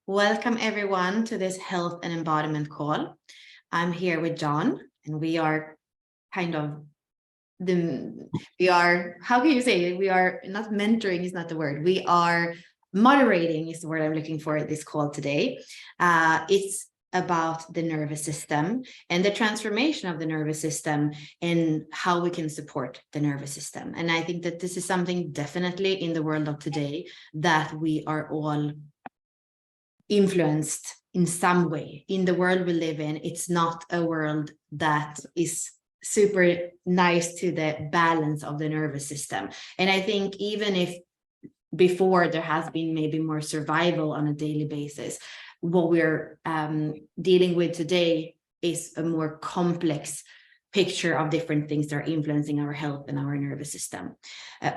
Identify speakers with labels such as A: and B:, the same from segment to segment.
A: Welcome everyone to this health and embodiment call. I'm here with John, and we are kind of how can you say it? We are not mentoring is not the word. We are moderating is the word I'm looking for at this call today. It's about the nervous system and the transformation of the nervous system and how we can support the nervous system. And I think that this is something definitely in the world of today that we are all influenced in some way. In the world we live in, it's not a world that is super nice to the balance of the nervous system. And I think even if before there has been maybe more survival on a daily basis, what we're dealing with today is a more complex picture of different things that are influencing our health and our nervous system.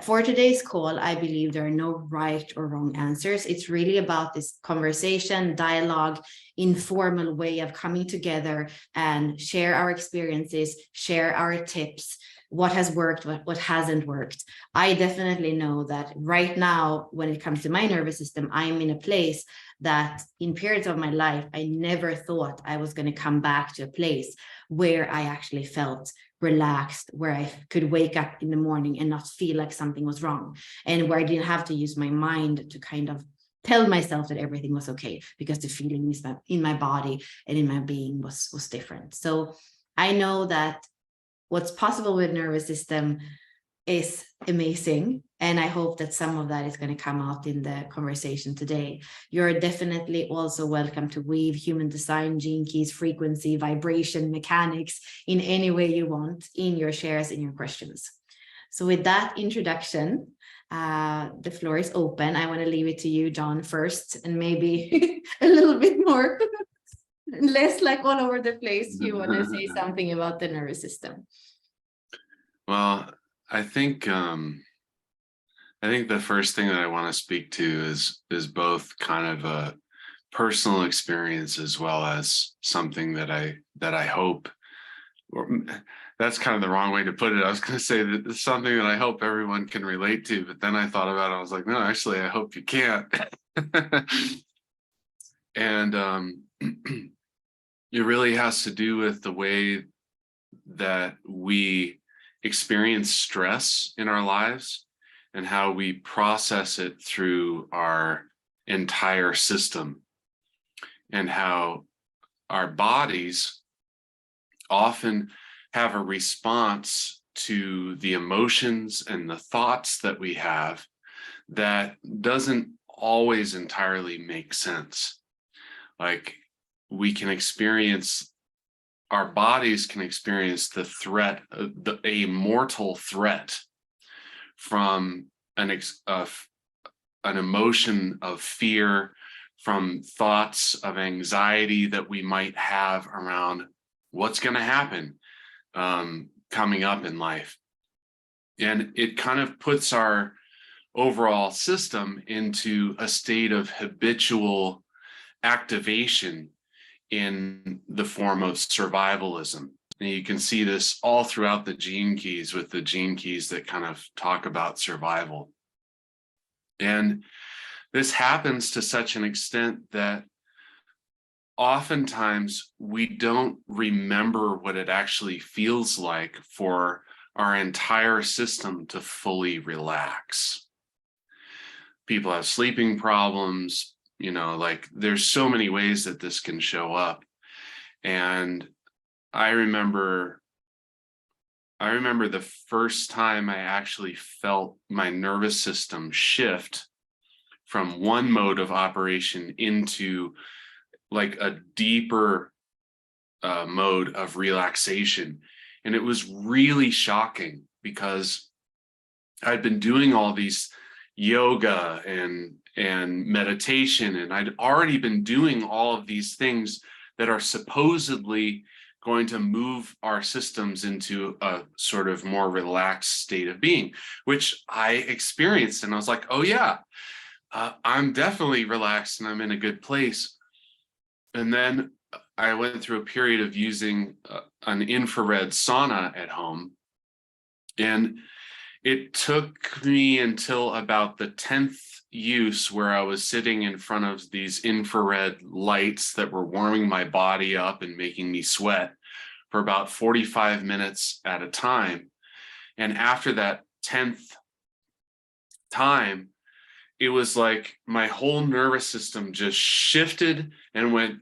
A: For today's call, I believe there are no right or wrong answers. It's really about this conversation, dialogue, informal way of coming together and share our experiences, share our tips, what has worked, what hasn't worked. I definitely know that right now, when it comes to my nervous system, I'm in a place that in periods of my life, I never thought I was going to come back to a place where I actually felt relaxed, where I could wake up in the morning and not feel like something was wrong, and where I didn't have to use my mind to kind of tell myself that everything was okay, because the feeling in my body and in my being was different. So I know that what's possible with nervous system is amazing. And I hope that some of that is going to come out in the conversation today. You're definitely also welcome to weave human design, gene keys, frequency, vibration, mechanics in any way you want in your shares and your questions. So with that introduction, the floor is open. I want to leave it to you, John, first, and maybe a little bit more, less like all over the place. You want to say something about the nervous system?
B: Well, I think the first thing that I want to speak to is both kind of a personal experience as well as something that I hope, or that's kind of the wrong way to put it. I was going to say that it's something that I hope everyone can relate to, but then I thought about it. I was like, no, actually, I hope you can't. And it really has to do with the way that we experience stress in our lives and how we process it through our entire system, and how our bodies often have a response to the emotions and the thoughts that we have that doesn't always entirely make sense. Like our bodies can experience the threat, a mortal threat from an emotion of fear, from thoughts of anxiety that we might have around what's going to happen coming up in life. And it kind of puts our overall system into a state of habitual activation in the form of survivalism. And you can see this all throughout the gene keys, with the gene keys that kind of talk about survival. And this happens to such an extent that oftentimes we don't remember what it actually feels like for our entire system to fully relax. People have sleeping problems, like there's so many ways that this can show up. And I remember the first time I actually felt my nervous system shift from one mode of operation into like a deeper mode of relaxation. And it was really shocking because I'd been doing all these yoga and meditation, and I'd already been doing all of these things that are supposedly going to move our systems into a sort of more relaxed state of being, which I experienced. And I was like, oh yeah, I'm definitely relaxed and I'm in a good place. And then I went through a period of using an infrared sauna at home. And it took me until about the 10th use where I was sitting in front of these infrared lights that were warming my body up and making me sweat for about 45 minutes at a time. And after that 10th time, it was like my whole nervous system just shifted and went.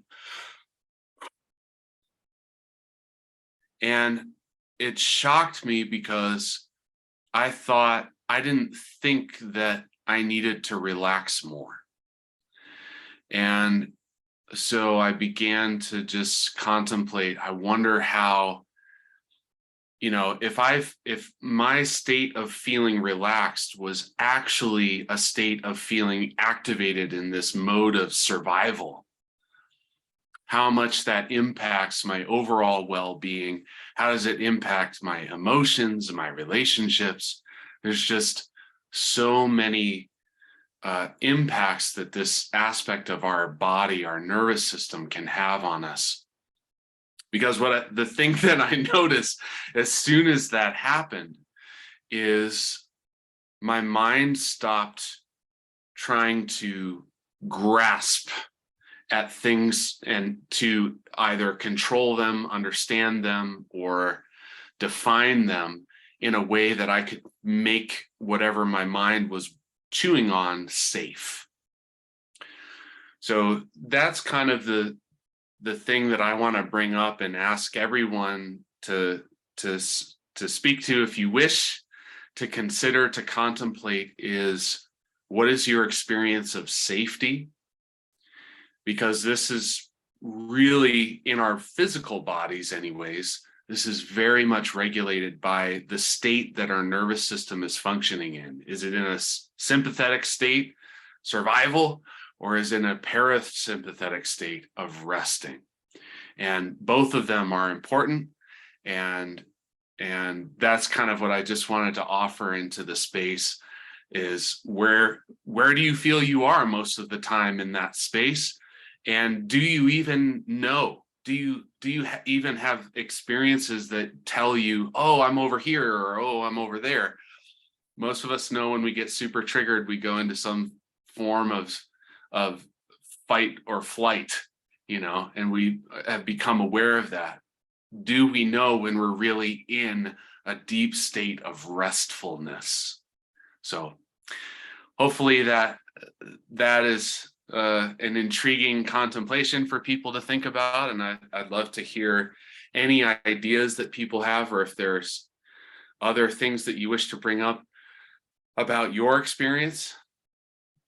B: And it shocked me because I didn't think that I needed to relax more. And so I began to just contemplate, I wonder how, if my state of feeling relaxed was actually a state of feeling activated in this mode of survival, how much that impacts my overall well-being. How does it impact my emotions and my relationships? There's just so many impacts that this aspect of our body, our nervous system, can have on us. Because the thing that I noticed as soon as that happened is my mind stopped trying to grasp at things and to either control them, understand them, or define them in a way that I could make whatever my mind was chewing on safe. So that's kind of the thing that I want to bring up and ask everyone to speak to, if you wish, to consider, to contemplate, is what is your experience of safety? Because this is really, in our physical bodies anyways, this is very much regulated by the state that our nervous system is functioning in. Is it in a sympathetic state, survival, or is it in a parasympathetic state of resting? And both of them are important. And that's kind of what I just wanted to offer into the space, is where do you feel you are most of the time in that space? And do you even know? Do you even have experiences that tell you, oh, I'm over here, or oh, I'm over there? Most of us know when we get super triggered, we go into some form of fight or flight, and we have become aware of that. Do we know when we're really in a deep state of restfulness? So hopefully that is an intriguing contemplation for people to think about. And I'd love to hear any ideas that people have, or if there's other things that you wish to bring up about your experience.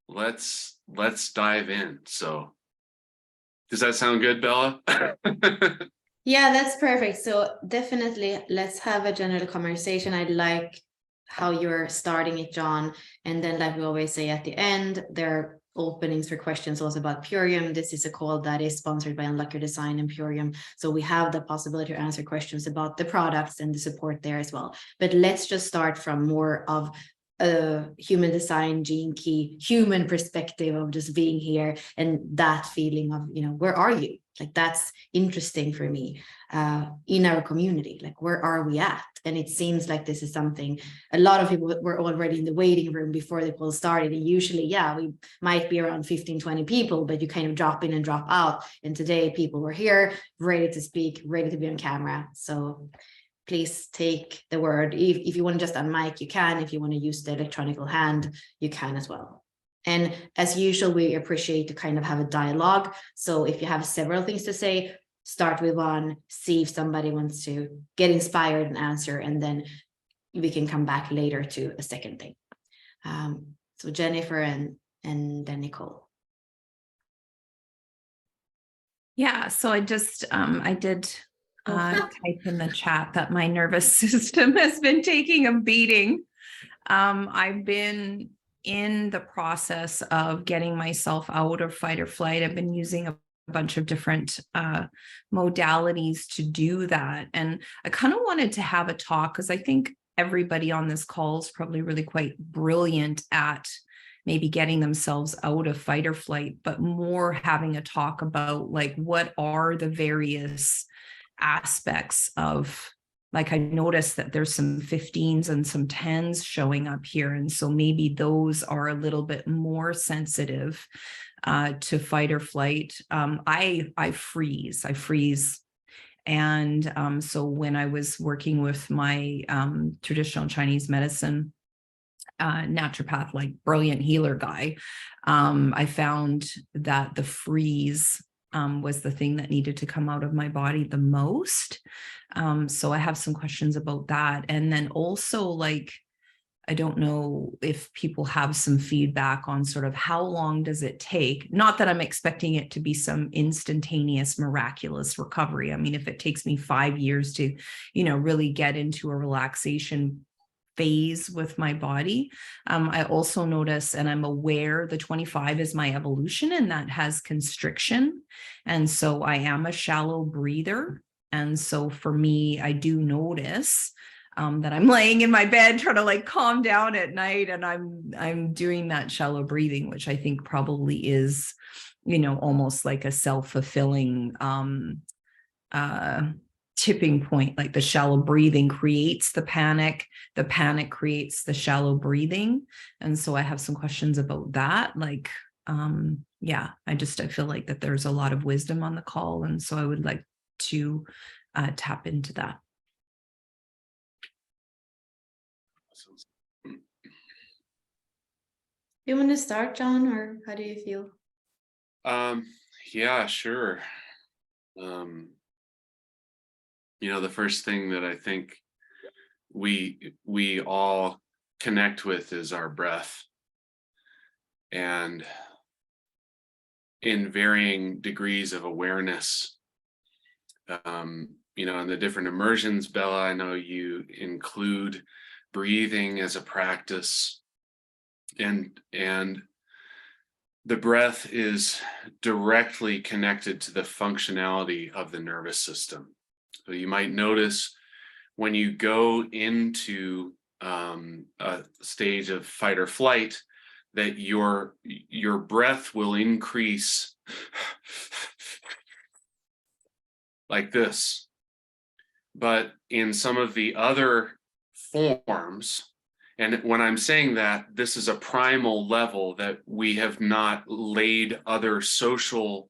B: Let's dive in. So does that sound good, Bella?
A: Yeah, that's perfect. So definitely let's have a general conversation. I like how you're starting it, John. And then, like we always say at the end, there are openings for questions also about Purium. This is a call that is sponsored by Unlock Your Design and Purium. So we have the possibility to answer questions about the products and the support there as well. But let's just start from more of a human design, gene key, human perspective of just being here, and that feeling of, where are you? Like, that's interesting for me in our community. Like, where are we at? And it seems like this is something a lot of people were already in the waiting room before the call started. And usually, we might be around 15, 20 people, but you kind of drop in and drop out. And today people were here, ready to speak, ready to be on camera. So please take the word. If you want to just unmic, you can. If you want to use the electronic hand, you can as well. And as usual, we appreciate to kind of have a dialogue. So if you have several things to say, start with one, see if somebody wants to get inspired and answer, and then we can come back later to a second thing. So Jennifer and then Nicole.
C: Yeah, so I just, I did type in the chat that my nervous system has been taking a beating. I've been in the process of getting myself out of fight or flight. I've been using a bunch of different modalities to do that. And I kind of wanted to have a talk, because I think everybody on this call is probably really quite brilliant at maybe getting themselves out of fight or flight, but more having a talk about, like, what are the various aspects of like I noticed that there's some 15s and some 10s showing up here. And so maybe those are a little bit more sensitive to fight or flight. I freeze. And so when I was working with my traditional Chinese medicine naturopath, like brilliant healer guy, I found that the freeze was the thing that needed to come out of my body the most. So I have some questions about that. And then also, like, I don't know if people have some feedback on sort of how long does it take? Not that I'm expecting it to be some instantaneous, miraculous recovery. I mean, if it takes me 5 years to, really get into a relaxation phase with my body. I also notice, and I'm aware, the 25 is my evolution, and that has constriction. And so I am a shallow breather. And so for me, I do notice that I'm laying in my bed trying to like calm down at night, and I'm doing that shallow breathing, which I think probably is, almost like a self-fulfilling tipping point. Like the shallow breathing creates the panic creates the shallow breathing. And so I have some questions about that. Like, I feel like that there's a lot of wisdom on the call. And so I would like to tap into that.
A: You want to start, John, or how do you feel?
B: Yeah, sure. The first thing that I think we all connect with is our breath. And in varying degrees of awareness, in the different immersions, Bella, I know you include breathing as a practice, and the breath is directly connected to the functionality of the nervous system. So you might notice when you go into a stage of fight or flight that your breath will increase like this. But in some of the other forms, and when I'm saying that, this is a primal level that we have not laid other social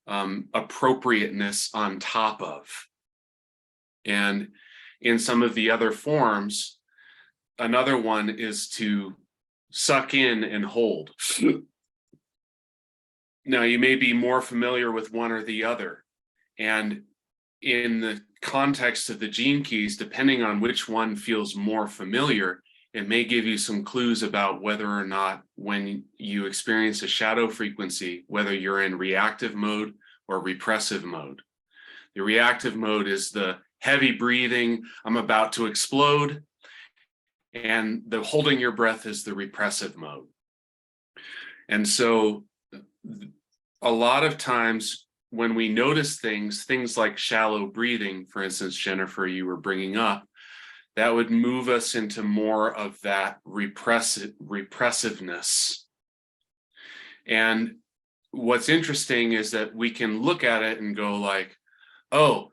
B: appropriateness on top of. And in some of the other forms, another one is to suck in and hold. Now, you may be more familiar with one or the other. And in the context of the gene keys, depending on which one feels more familiar, it may give you some clues about whether or not when you experience a shadow frequency, whether you're in reactive mode or repressive mode. The reactive mode is the heavy breathing, I'm about to explode, and the holding your breath is the repressive mode. And so a lot of times when we notice things like shallow breathing, for instance, Jennifer, you were bringing up, that would move us into more of that repressiveness. And what's interesting is that we can look at it and go like, oh,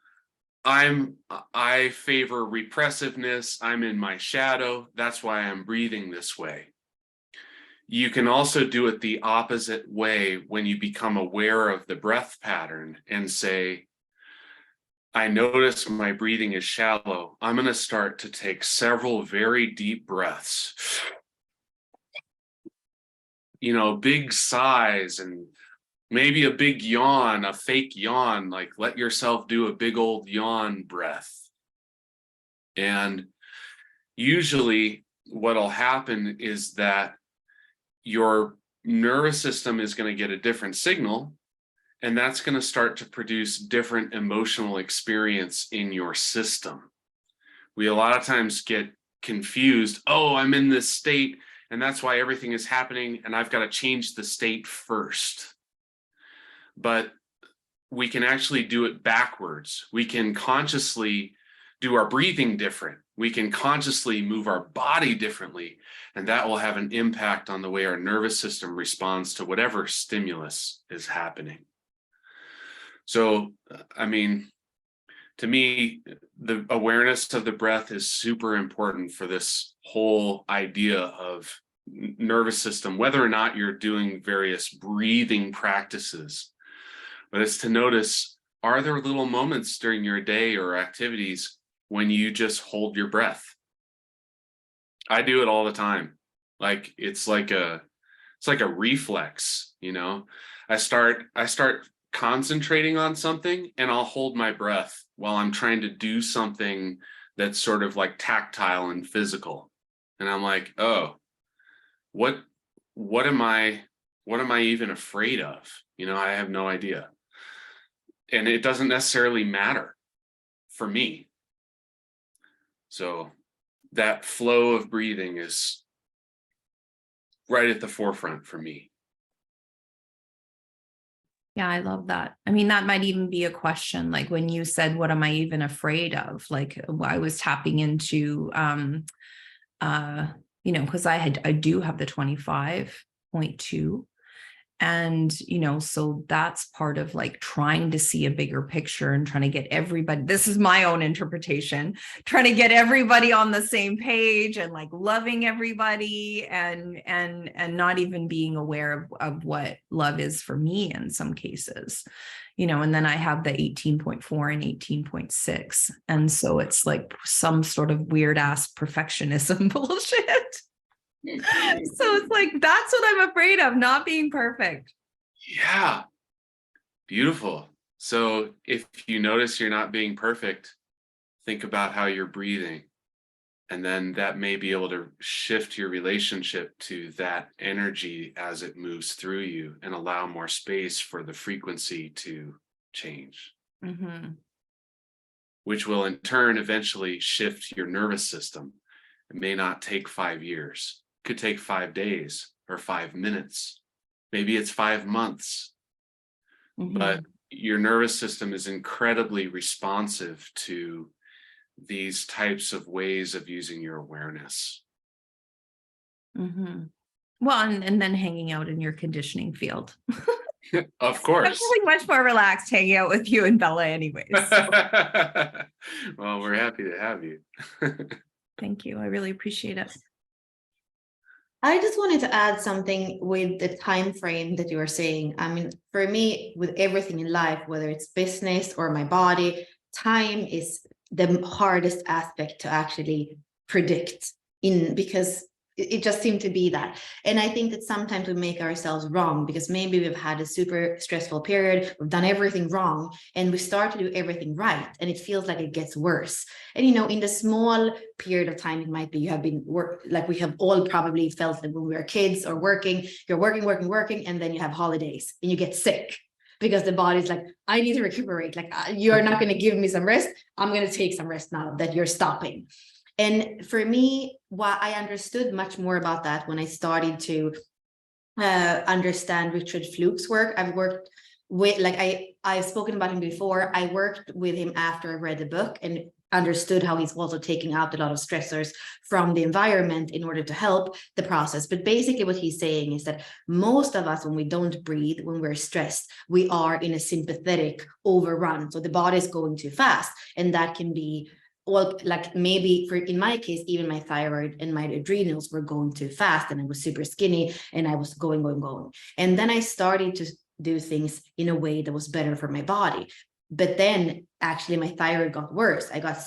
B: I favor repressiveness. I'm in my shadow. That's why I'm breathing this way. You can also do it the opposite way when you become aware of the breath pattern and say, I notice my breathing is shallow. I'm going to start to take several very deep breaths. Big sighs and maybe a big yawn, a fake yawn, like let yourself do a big old yawn breath. And usually what'll happen is that your nervous system is going to get a different signal, and that's going to start to produce different emotional experience in your system. We a lot of times get confused. Oh, I'm in this state, and that's why everything is happening, and I've got to change the state first. But we can actually do it backwards. We can consciously do our breathing different. We can consciously move our body differently, and that will have an impact on the way our nervous system responds to whatever stimulus is happening. So, I mean, to me, the awareness of the breath is super important for this whole idea of nervous system, whether or not you're doing various breathing practices. But it's to notice, are there little moments during your day or activities when you just hold your breath? I do it all the time. Like it's like a reflex, you know. I start concentrating on something and I'll hold my breath while I'm trying to do something that's sort of like tactile and physical. And I'm like, oh, what am I even afraid of? You know, I have no idea. And it doesn't necessarily matter for me. So that flow of breathing is right at the forefront for me.
C: Yeah, I love that. I mean, that might even be a question, like when you said, what am I even afraid of? Like I was tapping into, because I do have the 25.2. And, so that's part of like trying to see a bigger picture and trying to get everybody, this is my own interpretation, trying to get everybody on the same page and like loving everybody and not even being aware of what love is for me in some cases, and then I have the 18.4 and 18.6. And so it's like some sort of weird ass perfectionism bullshit. So it's like, that's what I'm afraid of, not being perfect.
B: Yeah. Beautiful. So if you notice you're not being perfect, think about how you're breathing. And then that may be able to shift your relationship to that energy as it moves through you and allow more space for the frequency to change.
C: Mm-hmm.
B: Which will in turn eventually shift your nervous system. It may not take 5 years. Could take 5 days or 5 minutes. Maybe it's 5 months.
C: Mm-hmm.
B: But your nervous system is incredibly responsive to these types of ways of using your awareness.
C: Mm-hmm. Well, and then hanging out in your conditioning field.
B: Of course.
C: I'm feeling much more relaxed hanging out with you and Bella anyways.
B: Well, we're happy to have you.
C: Thank you. I really appreciate it.
A: I just wanted to add something with the time frame that you were saying. I mean, for me, with everything in life, whether it's business or my body, time is the hardest aspect to actually predict because it just seemed to be that. And I think that sometimes we make ourselves wrong because maybe we've had a super stressful period, we've done everything wrong, and we start to do everything right, and it feels like it gets worse. And in the small period of time, it might be you have been like we have all probably felt that when we were kids or working, you're working, and then you have holidays and you get sick because the body's like, I need to recuperate. Like, you're not going to give me some rest. I'm going to take some rest now that you're stopping. And for me, what I understood much more about that when I started to understand Richard Fluke's work. I've worked with, like, I've spoken about him before. I worked with him after I read the book and understood how he's also taking out a lot of stressors from the environment in order to help the process. But basically what he's saying is that most of us, when we don't breathe, when we're stressed, we are in a sympathetic overrun. So the body is going too fast, and that can be like maybe in my case, even my thyroid and my adrenals were going too fast, and I was super skinny and I was going. And then I started to do things in a way that was better for my body. But then actually my thyroid got worse. I got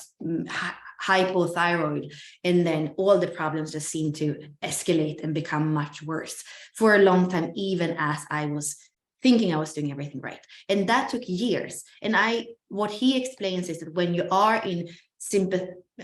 A: hypothyroid, and then all the problems just seemed to escalate and become much worse for a long time, even as I was thinking I was doing everything right. And that took years. And what he explains is that when you are in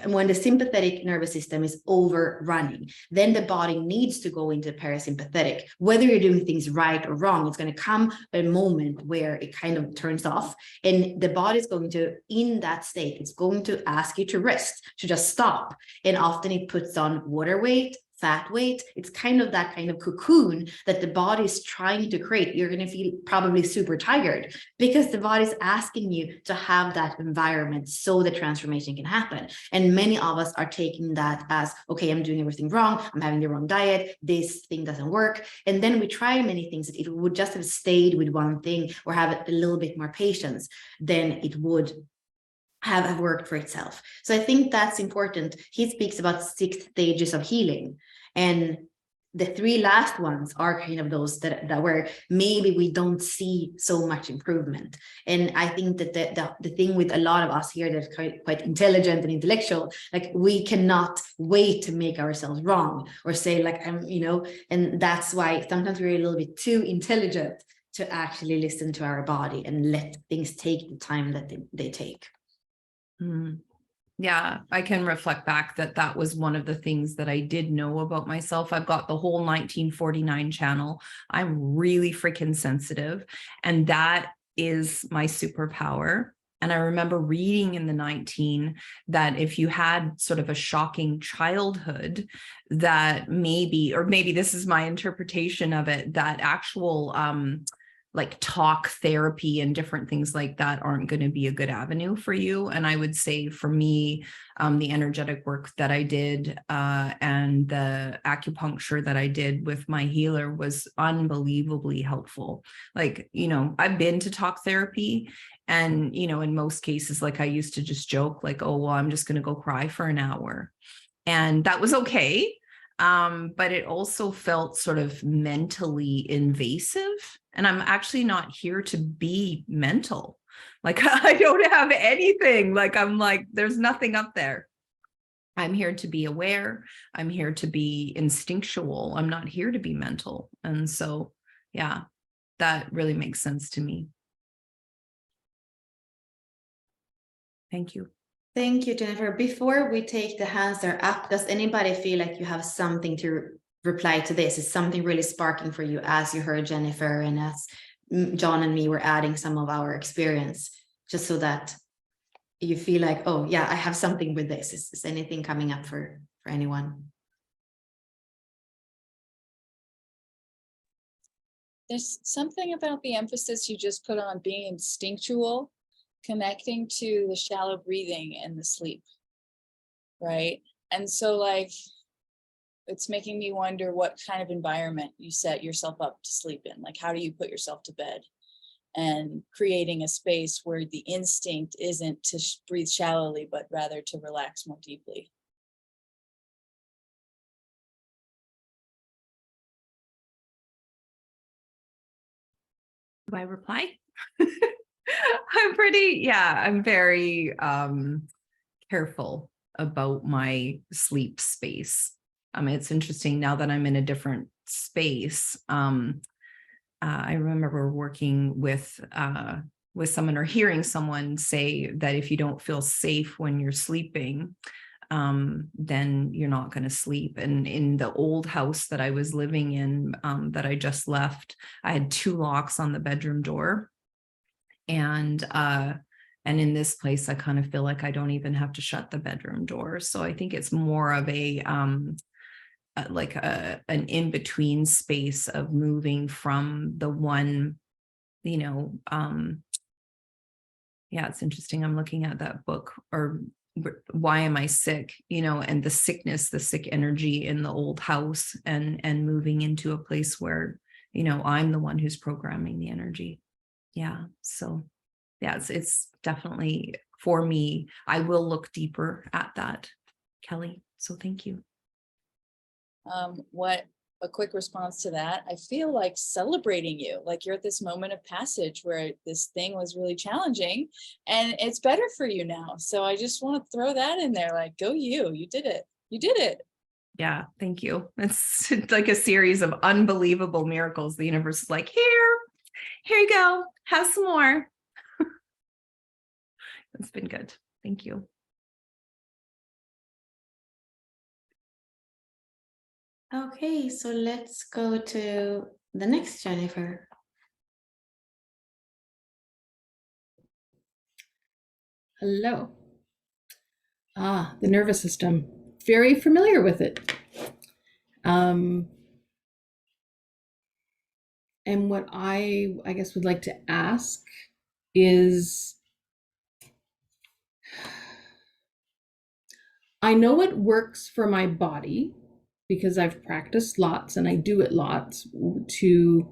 A: when the sympathetic nervous system is overrunning, then the body needs to go into parasympathetic. Whether you're doing things right or wrong, it's going to come a moment where it kind of turns off, and the body is going to, in that state, it's going to ask you to rest, to just stop. And often it puts on water weight, fat weight. It's kind of that kind of cocoon that the body is trying to create. You're going to feel probably super tired because the body is asking you to have that environment so the transformation can happen. And many of us are taking that as, okay, I'm doing everything wrong. I'm having the wrong diet. This thing doesn't work. And then we try many things that if we would just have stayed with one thing or have a little bit more patience, then it would have worked for itself. So I think that's important. He speaks about 6 stages of healing, and the 3 last ones are kind of those that where maybe we don't see so much improvement. And I think that the thing with a lot of us here that's quite intelligent and intellectual, like we cannot wait to make ourselves wrong or say like I'm, you know, and that's why sometimes we're a little bit too intelligent to actually listen to our body and let things take the time that they take.
C: Yeah, I can reflect back that was one of the things that I did know about myself. I've got the whole 1949 channel. I'm really freaking sensitive, and that is my superpower. And I remember reading in the 19 that if you had sort of a shocking childhood, that maybe this is my interpretation of it, that actual like talk therapy and different things like that aren't going to be a good avenue for you. And I would say for me, the energetic work that I did and the acupuncture that I did with my healer was unbelievably helpful. Like, you know, I've been to talk therapy, and, you know, in most cases, like I used to just joke like, oh, well, I'm just going to go cry for an hour. And that was okay. But it also felt sort of mentally invasive. And I'm actually not here to be mental. Like I don't have anything. Like I'm like, there's nothing up there. I'm here to be aware. I'm here to be instinctual. I'm not here to be mental. And so, yeah, that really makes sense to me. Thank you.
A: Thank you, Jennifer. Before we take the hands that are up, does anybody feel like you have something to reply to this? Is something really sparking for you as you heard Jennifer and as John and me were adding some of our experience, just so that you feel like, oh yeah, I have something with this. Is anything coming up for anyone?
D: There's something about the emphasis you just put on being instinctual, connecting to the shallow breathing and the sleep, right? And so like, it's making me wonder what kind of environment you set yourself up to sleep in. Like, how do you put yourself to bed? And creating a space where the instinct isn't to breathe shallowly, but rather to relax more deeply.
C: Do I reply? I'm very careful about my sleep space. It's interesting now that I'm in a different space. I remember working with someone or hearing someone say that if you don't feel safe when you're sleeping, then you're not going to sleep. And in the old house that I was living in, that I just left, I had 2 locks on the bedroom door. And in this place, I kind of feel like I don't even have to shut the bedroom door. So I think it's more of an in-between space of moving from the one, you know, yeah, it's interesting. I'm looking at that book, or Why Am I Sick, you know, and the sickness, the sick energy in the old house, and moving into a place where, you know, I'm the one who's programming the energy. Yeah. So yeah, it's definitely for me. I will look deeper at that, Kelly. So thank you.
D: What a quick response to that. I feel like celebrating you, like you're at this moment of passage where this thing was really challenging and it's better for you now. So I just want to throw that in there, like, go you did it. You did it.
C: Yeah, thank you. It's like a series of unbelievable miracles. The universe is like, here you go, have some more. It's been good. Thank you.
A: Okay, so let's go to the next Jennifer.
E: Hello. The nervous system. Very familiar with it. And what I guess would like to ask is, I know it works for my body because I've practiced lots and I do it lots to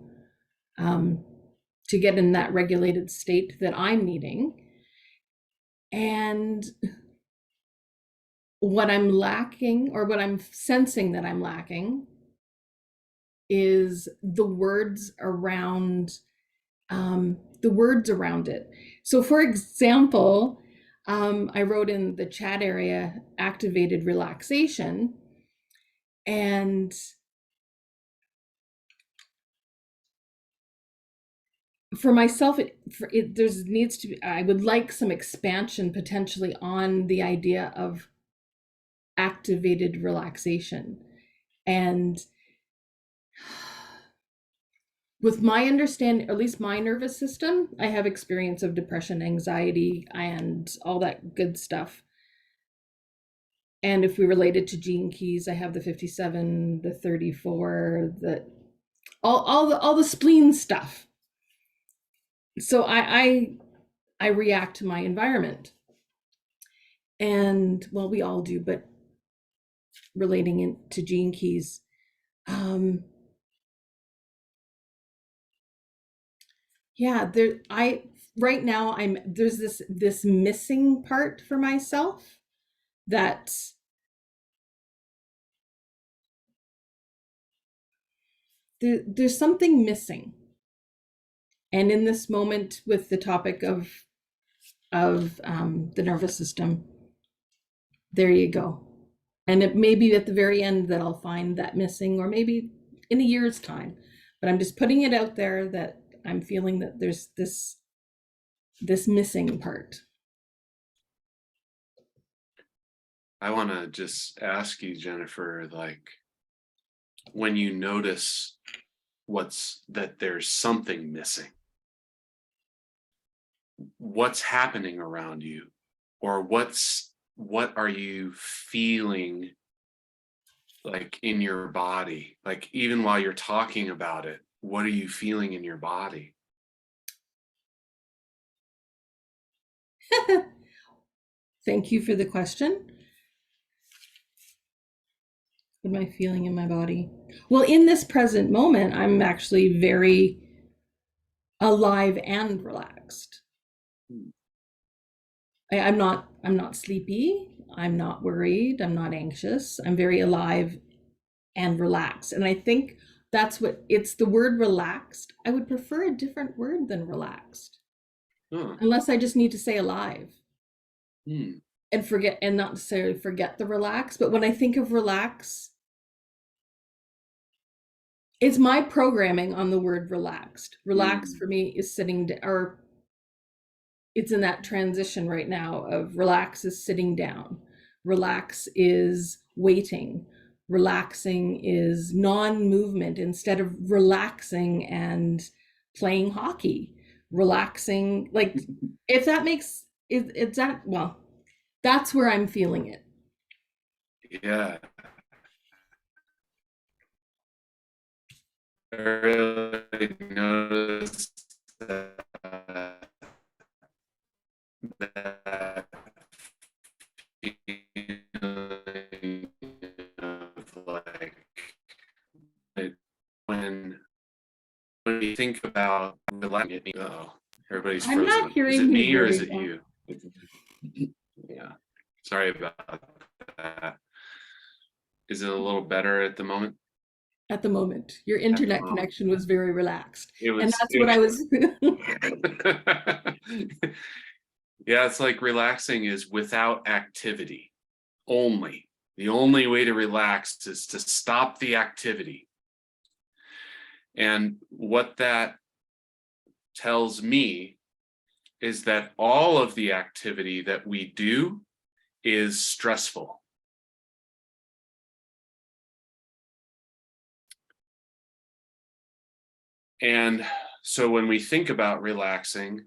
E: get in that regulated state that I'm needing. And what I'm lacking, or what I'm sensing that I'm lacking, is the words around it. So for example, I wrote in the chat area activated relaxation, and for myself, there's needs to be, I would like some expansion potentially on the idea of activated relaxation. And with my understanding, at least my nervous system, I have experience of depression, anxiety, and all that good stuff. And if we relate it to gene keys, I have the 57, the 34, all the spleen stuff. So I react to my environment. And well, we all do, but relating it to gene keys, yeah, right now there's this missing part for myself that there's something missing. And in this moment, with the topic of the nervous system, there you go. And it may be at the very end that I'll find that missing, or maybe in a year's time. But I'm just putting it out there that I'm feeling that there's this missing part.
B: I want to just ask you, Jennifer, like, when you notice that there's something missing, what's happening around you, or what are you feeling like in your body? Like, even while you're talking about it, what are you feeling in your body?
E: Thank you for the question. What am I feeling in my body? Well, in this present moment, I'm actually very alive and relaxed. I'm not sleepy. I'm not worried. I'm not anxious. I'm very alive and relaxed. And I think it's the word relaxed. I would prefer a different word than relaxed. Unless I just need to say alive. And not necessarily forget the relax. But when I think of relax, it's my programming on the word relaxed. Relax for me is sitting or it's in that transition right now of relax is sitting down. Relax is waiting. Relaxing is non-movement instead of relaxing and playing hockey. Relaxing, like, if that makes it's that, well, that's where I'm feeling it.
B: Yeah. I really noticed that feeling of like when you think about relaxing. Oh, everybody's frozen.
E: I'm not hearing
B: is it me or is it
E: well.
B: you? Yeah, sorry about that. Is it a little better at the moment?
E: At the moment, your internet connection was very relaxed. And that's
B: what
E: I was.
B: Yeah, it's like relaxing is without activity only. The only way to relax is to stop the activity. And what that tells me is that all of the activity that we do is stressful. And so when we think about relaxing,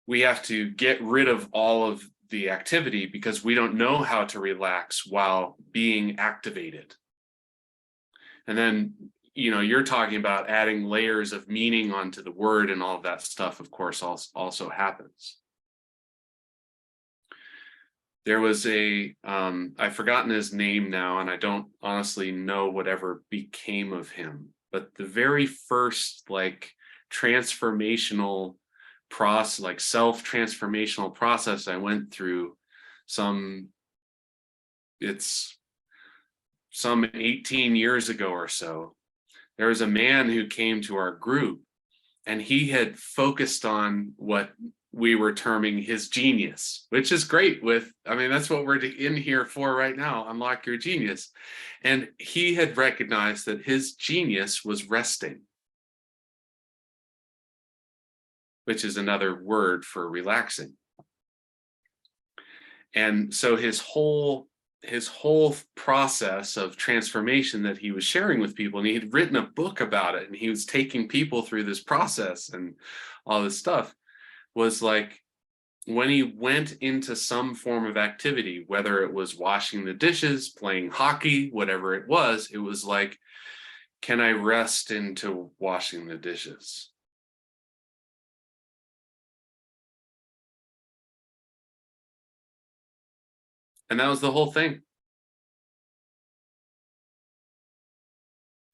B: we have to get rid of all of the activity because we don't know how to relax while being activated. And then, you're talking about adding layers of meaning onto the word, and all of that stuff, of course, also happens. There was I've forgotten his name now, and I don't honestly know whatever became of him, but the very first transformational process, like self-transformational process I went through it's some 18 years ago or so. There was a man who came to our group, and he had focused on what we were terming his genius, which is great that's what we're in here for right now, unlock your genius. And he had recognized that his genius was resting, which is another word for relaxing. And so his whole process of transformation that he was sharing with people, and he had written a book about it, and he was taking people through this process and all this stuff, was like, when he went into some form of activity, whether it was washing the dishes, playing hockey, whatever it was like, can I rest into washing the dishes? And that was the whole thing.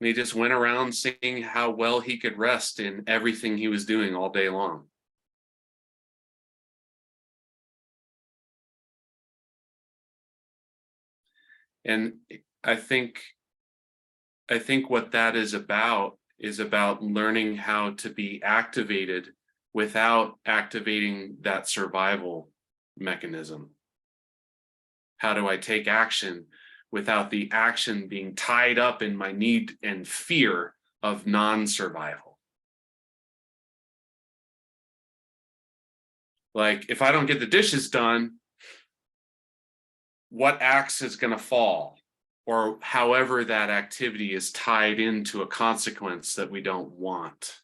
B: And he just went around seeing how well he could rest in everything he was doing all day long. And I think what that is about learning how to be activated without activating that survival mechanism. How do I take action without the action being tied up in my need and fear of non-survival? Like, if I don't get the dishes done, what axe is going to fall? Or however that activity is tied into a consequence that we don't want.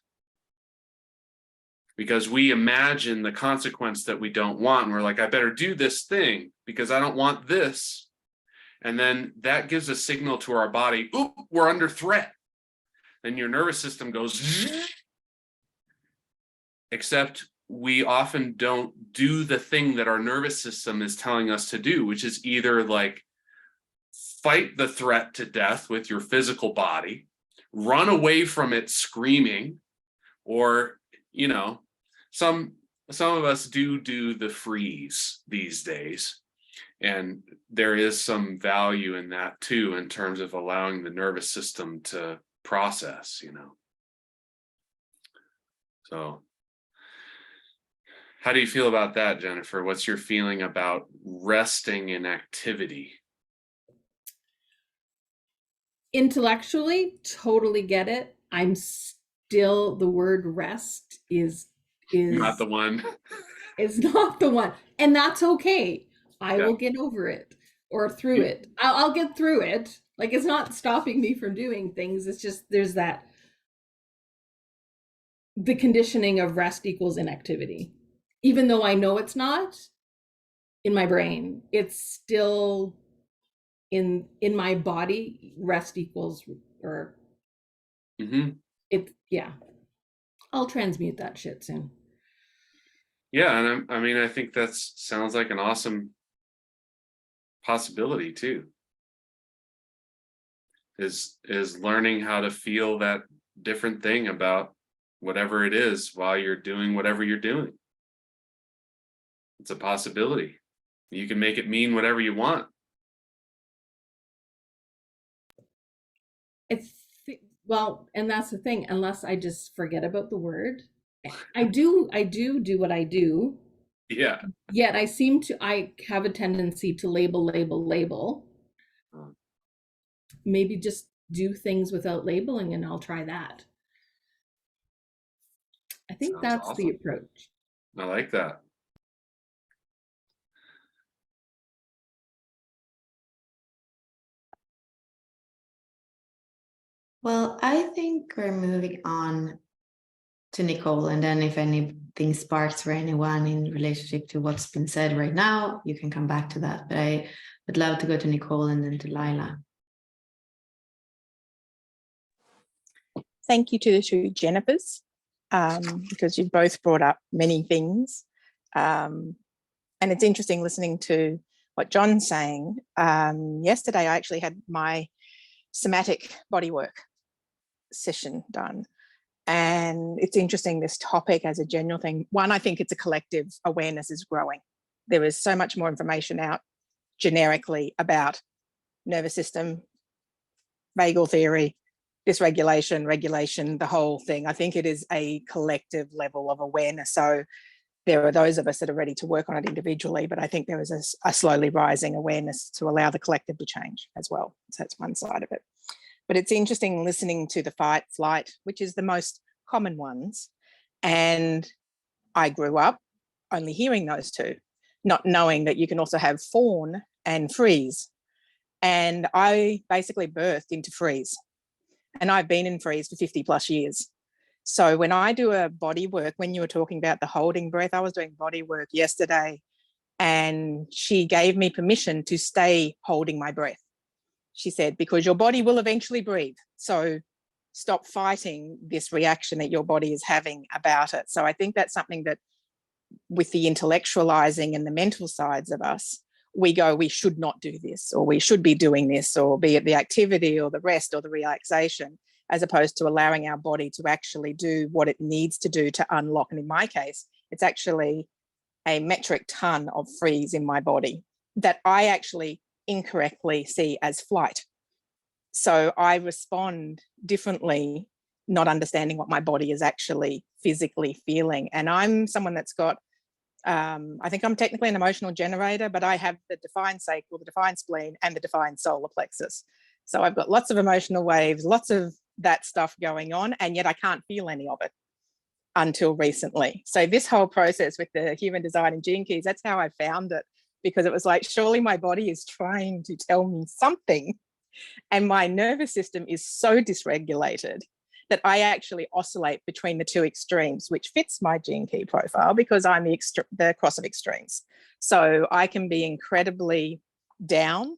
B: Because we imagine the consequence that we don't want, and we're like, I better do this thing because I don't want this. And then that gives a signal to our body, oop, we're under threat. Then your nervous system goes, except we often don't do the thing that our nervous system is telling us to do, which is either like fight the threat to death with your physical body, run away from it screaming, or, some of us do the freeze these days. And there is some value in that too, in terms of allowing the nervous system to process, So how do you feel about that, Jennifer? What's your feeling about resting in activity?
E: Intellectually, totally get it. I'm still, the word rest is
B: Not the one.
E: Is not the one. And that's okay. I will get over it or through it. I'll get through it. Like, it's not stopping me from doing things. It's just, there's that, the conditioning of rest equals inactivity. Even though I know it's not, in my brain, it's still in my body, rest equals, or I'll transmute that shit soon.
B: Yeah, and I think that sounds like an awesome possibility too. Is learning how to feel that different thing about whatever it is while you're doing whatever you're doing. It's a possibility. You can make it mean whatever you want.
E: Well, and that's the thing, unless I just forget about the word. I do what I do.
B: Yeah.
E: Yet I have a tendency to label. Maybe just do things without labeling, and I'll try that. I think that's awesome. The approach.
B: I like that.
A: Well, I think we're moving on to Nicole, and then if anything sparks for anyone in relationship to what's been said right now, you can come back to that. But I would love to go to Nicole and then to Lila.
F: Thank you to the two Jennifers, because you've both brought up many things. And it's interesting listening to what John's saying. Yesterday, I actually had my somatic bodywork session done. And it's interesting, this topic as a general thing. One, I think it's a collective awareness is growing. There is so much more information out generically about nervous system, vagal theory, dysregulation, regulation, the whole thing. I think it is a collective level of awareness. So there are those of us that are ready to work on it individually, but I think there is a slowly rising awareness to allow the collective to change as well. So that's one side of it. But it's interesting listening to the fight, flight, which is the most common ones. And I grew up only hearing those two, not knowing that you can also have fawn and freeze. And I basically birthed into freeze. And I've been in freeze for 50 plus years. So when I do a body work, when you were talking about the holding breath, I was doing body work yesterday, and she gave me permission to stay holding my breath. She said, because your body will eventually breathe. So stop fighting this reaction that your body is having about it. So I think that's something that with the intellectualizing and the mental sides of us, we go, we should not do this, or we should be doing this, or be it the activity or the rest or the relaxation, as opposed to allowing our body to actually do what it needs to do to unlock. And in my case, it's actually a metric ton of freeze in my body that I actually incorrectly see as flight. So I respond differently, not understanding what my body is actually physically feeling. And I'm someone that's got, I think I'm technically an emotional generator, but I have the defined sacral, the defined spleen, and the defined solar plexus. So I've got lots of emotional waves, lots of that stuff going on, and yet I can't feel any of it until recently. So this whole process with the human design and gene keys, that's how I found it, because it was like, surely my body is trying to tell me something. And my nervous system is so dysregulated that I actually oscillate between the two extremes, which fits my gene key profile because I'm the cross of extremes. So I can be incredibly down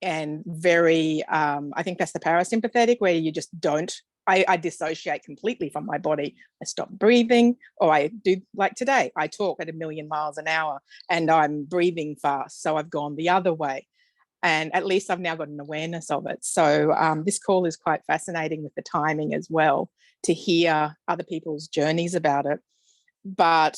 F: and very, I think that's the parasympathetic, where you just don't, I dissociate completely from my body. I stop breathing, or I do like today, I talk at 1,000,000 miles an hour and I'm breathing fast. So I've gone the other way. And at least I've now got an awareness of it. So this call is quite fascinating with the timing as well, to hear other people's journeys about it. But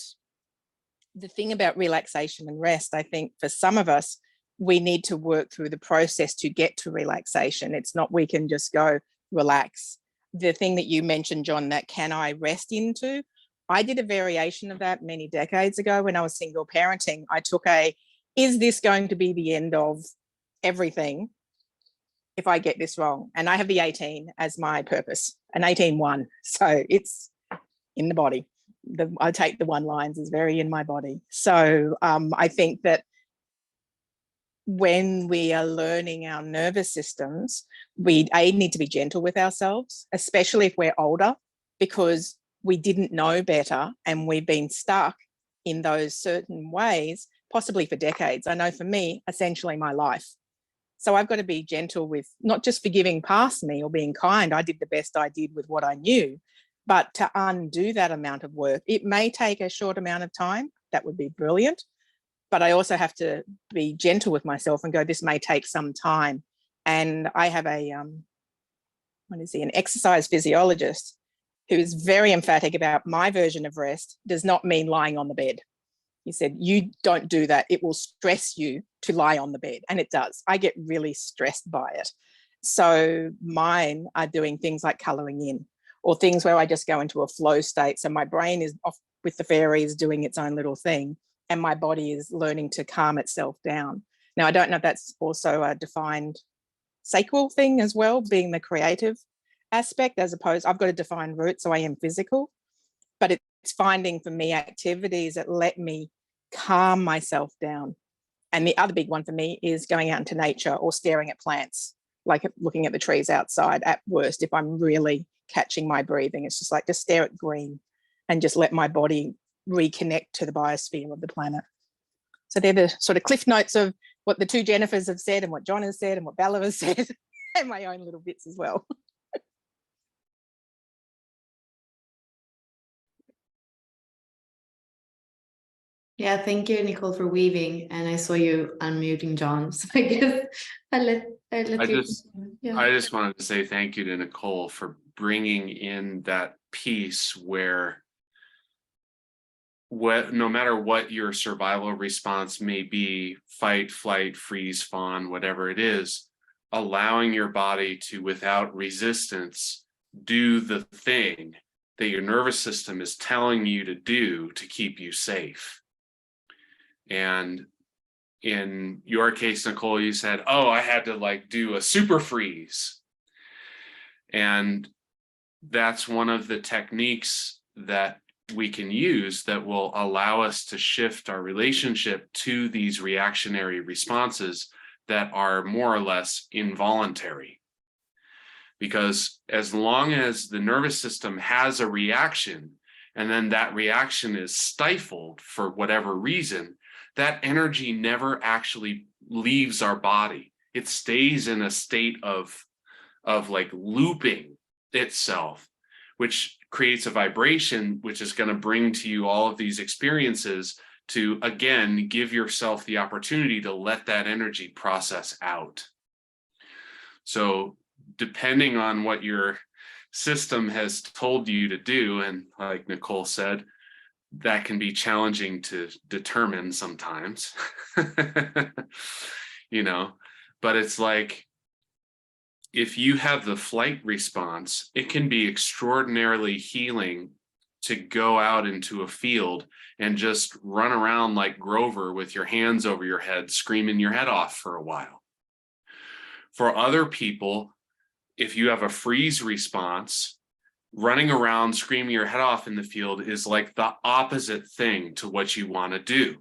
F: the thing about relaxation and rest, I think for some of us, we need to work through the process to get to relaxation. It's not we can just go relax. The thing that you mentioned, John, that can I rest into? I did a variation of that many decades ago when I was single parenting. I took is this going to be the end of everything if I get this wrong? And I have the 18 as my purpose, an 18-1. So it's in the body. I take the one lines is very in my body. So I think that when we are learning our nervous systems, we need to be gentle with ourselves, especially if we're older, because we didn't know better and we've been stuck in those certain ways, possibly for decades. I know for me, essentially my life. So I've got to be gentle with not just forgiving past me or being kind. I did the best I did with what I knew, but to undo that amount of work, it may take a short amount of time. That would be brilliant. But I also have to be gentle with myself and go, this may take some time. And I have an exercise physiologist who is very emphatic about my version of rest does not mean lying on the bed. He said, you don't do that. It will stress you to lie on the bed. And it does. I get really stressed by it. So mine are doing things like colouring in, or things where I just go into a flow state. So my brain is off with the fairies doing its own little thing, and my body is learning to calm itself down. Now, I don't know if that's also a defined sacral thing as well, being the creative aspect, as opposed, I've got a defined root, so I am physical, but it's finding for me activities that let me calm myself down. And the other big one for me is going out into nature or staring at plants, like looking at the trees outside at worst. If I'm really catching my breathing, it's just like, just stare at green and just let my body reconnect to the biosphere of the planet. So they're the sort of cliff notes of what the two Jennifers have said and what John has said and what Bella has said, and my own little bits as well.
A: Yeah, thank you, Nicole, for weaving. And I saw you unmuting John. So I guess I let you.
B: I just wanted to say thank you to Nicole for bringing in that piece where no matter what your survival response may be, fight, flight, freeze, fawn, whatever it is, allowing your body to, without resistance, do the thing that your nervous system is telling you to do to keep you safe. And in your case, Nicole, you said, oh, I had to like do a super freeze. And that's one of the techniques that we can use that will allow us to shift our relationship to these reactionary responses that are more or less involuntary. Because as long as the nervous system has a reaction, and then that reaction is stifled for whatever reason, that energy never actually leaves our body. It stays in a state of like looping itself, which creates a vibration, which is going to bring to you all of these experiences to, again, give yourself the opportunity to let that energy process out. So depending on what your system has told you to do, and like Nicole said, that can be challenging to determine sometimes, you know, but it's like, if you have the flight response, it can be extraordinarily healing to go out into a field and just run around like Grover with your hands over your head, screaming your head off for a while. For other people, if you have a freeze response, running around screaming your head off in the field is like the opposite thing to what you want to do,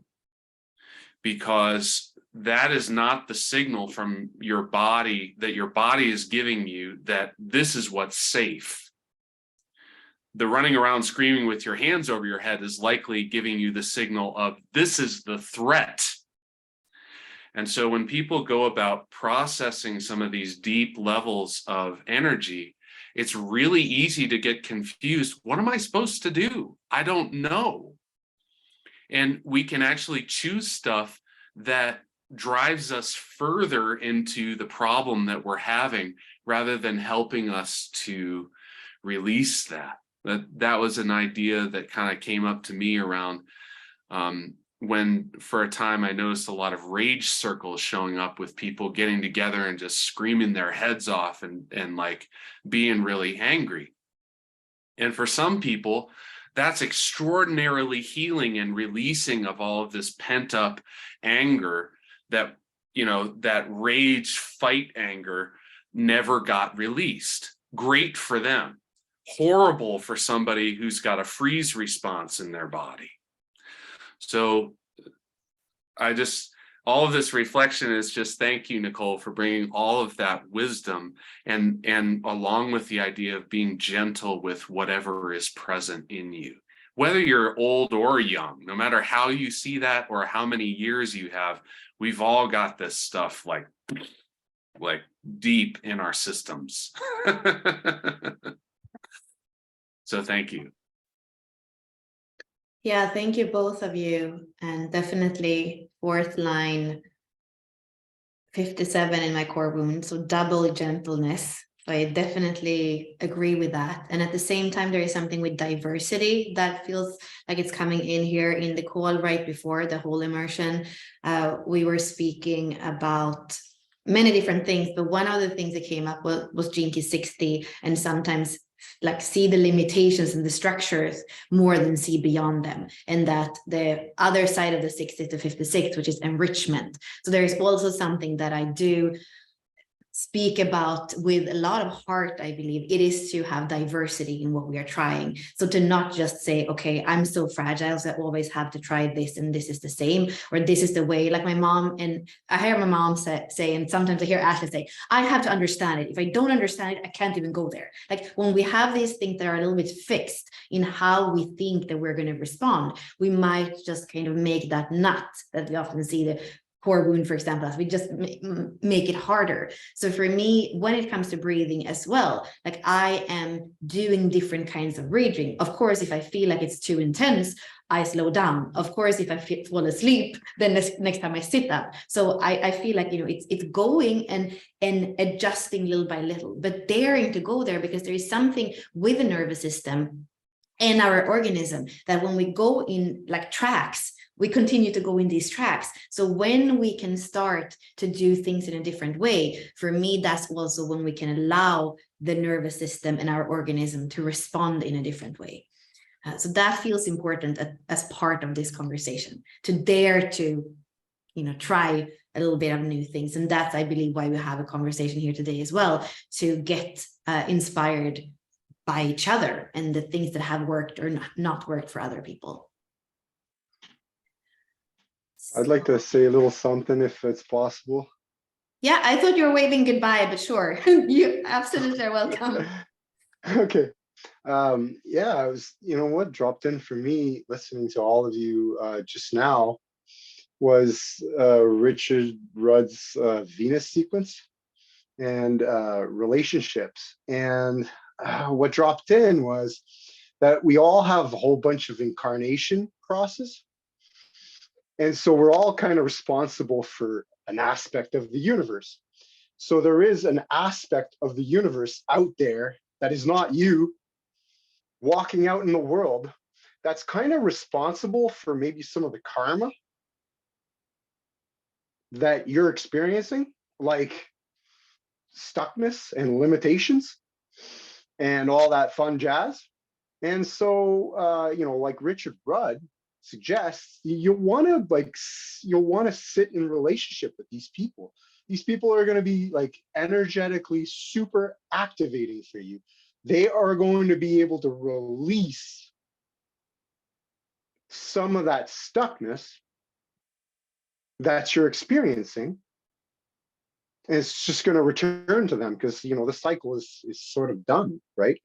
B: because that is not the signal from your body that your body is giving you that this is what's safe. The running around screaming with your hands over your head is likely giving you the signal of this is the threat. And so when people go about processing some of these deep levels of energy, it's really easy to get confused. What am I supposed to do? I don't know. And we can actually choose stuff that drives us further into the problem that we're having rather than helping us to release that. That was an idea that kind of came up to me around when for a time I noticed a lot of rage circles showing up with people getting together and just screaming their heads off and like being really angry. And for some people, that's extraordinarily healing and releasing of all of this pent up anger that, you know, that rage fight anger never got released. Great for them. Horrible for somebody who's got a freeze response in their body. So all of this reflection is just thank you, Nicole, for bringing all of that wisdom and along with the idea of being gentle with whatever is present in you, whether you're old or young, no matter how you see that or how many years you have, we've all got this stuff like deep in our systems. So thank you.
A: Yeah, thank you, both of you. And definitely fourth line 57 in my core wound. So double gentleness. I definitely agree with that. And at the same time, there is something with diversity that feels like it's coming in here in the call right before the whole immersion. We were speaking about many different things, but one of the things that came up was Gene Key 60, and sometimes like see the limitations and the structures more than see beyond them, and that the other side of the 60 to 56, which is enrichment. So there is also something that I do speak about with a lot of heart. I believe it is to have diversity in what we are trying. So to not just say, okay, I'm so fragile, so I always have to try this, and this is the same, or this is the way. Like my mom, and I hear my mom say, and sometimes I hear Ashley say, I have to understand it. If I don't understand it, I can't even go there. Like when we have these things that are a little bit fixed in how we think that we're going to respond, we might just kind of make that nut that we often see, the core wound, for example, as we just make it harder. So for me, when it comes to breathing as well, like I am doing different kinds of breathing. Of course, if I feel like it's too intense, I slow down. Of course, if I fall asleep, then next time I sit up. So I feel like, it's going and adjusting little by little, but daring to go there, because there is something with the nervous system and our organism that when we go in like tracks, we continue to go in these tracks. So when we can start to do things in a different way, for me, that's also when we can allow the nervous system and our organism to respond in a different way. So that feels important as part of this conversation, to dare to, try a little bit of new things. And that's, I believe, why we have a conversation here today as well, to get inspired by each other and the things that have worked or not worked for other people.
G: I'd like to say a little something if it's possible.
A: Yeah, I thought you were waving goodbye, but sure, you absolutely are welcome.
G: Okay. Yeah, I was, what dropped in for me listening to all of you just now was Richard Rudd's Venus sequence and relationships. And what dropped in was that we all have a whole bunch of incarnation crosses. And so we're all kind of responsible for an aspect of the universe. So there is an aspect of the universe out there that is not you walking out in the world, that's kind of responsible for maybe some of the karma that you're experiencing, like stuckness and limitations and all that fun jazz. And so, like Richard Rudd suggests, you'll want to sit in relationship with these people. These people are going to be like energetically super activating for you. They are going to be able to release some of that stuckness that you're experiencing. And it's just going to return to them because, the cycle is sort of done, right?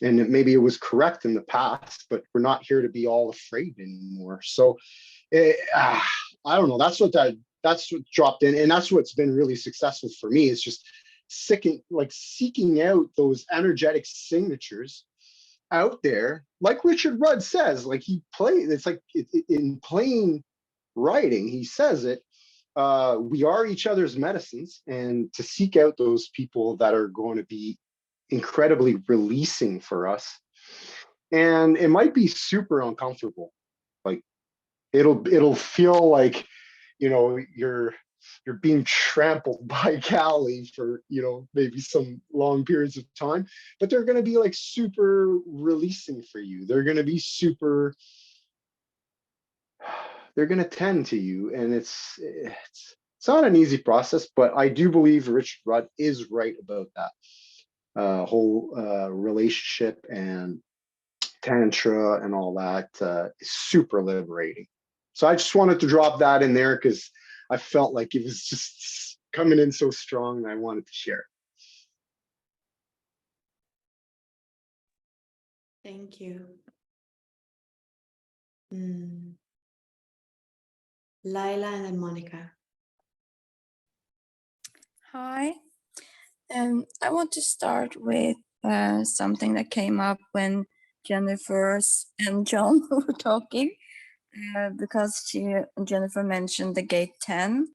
G: And maybe it was correct in the past, but we're not here to be all afraid anymore. So I don't know. That's what dropped in. And that's what's been really successful for me, is just seeking out those energetic signatures out there. Like Richard Rudd says, like it's like in plain writing, he says it, we are each other's medicines, and to seek out those people that are going to be incredibly releasing for us. And it might be super uncomfortable. Like it'll feel like, you're being trampled by Cali for, maybe some long periods of time, but they're going to be like super releasing for you. They're going to be they're going to tend to you. And it's not an easy process, but I do believe Richard Rudd is right about that. Whole relationship and tantra and all that is super liberating. So I just wanted to drop that in there because I felt like it was just coming in so strong and I wanted to share it.
A: Thank you. Laila and then Monica.
H: Hi. I want to start with something that came up when Jennifer and John were talking, because Jennifer mentioned the gate 10,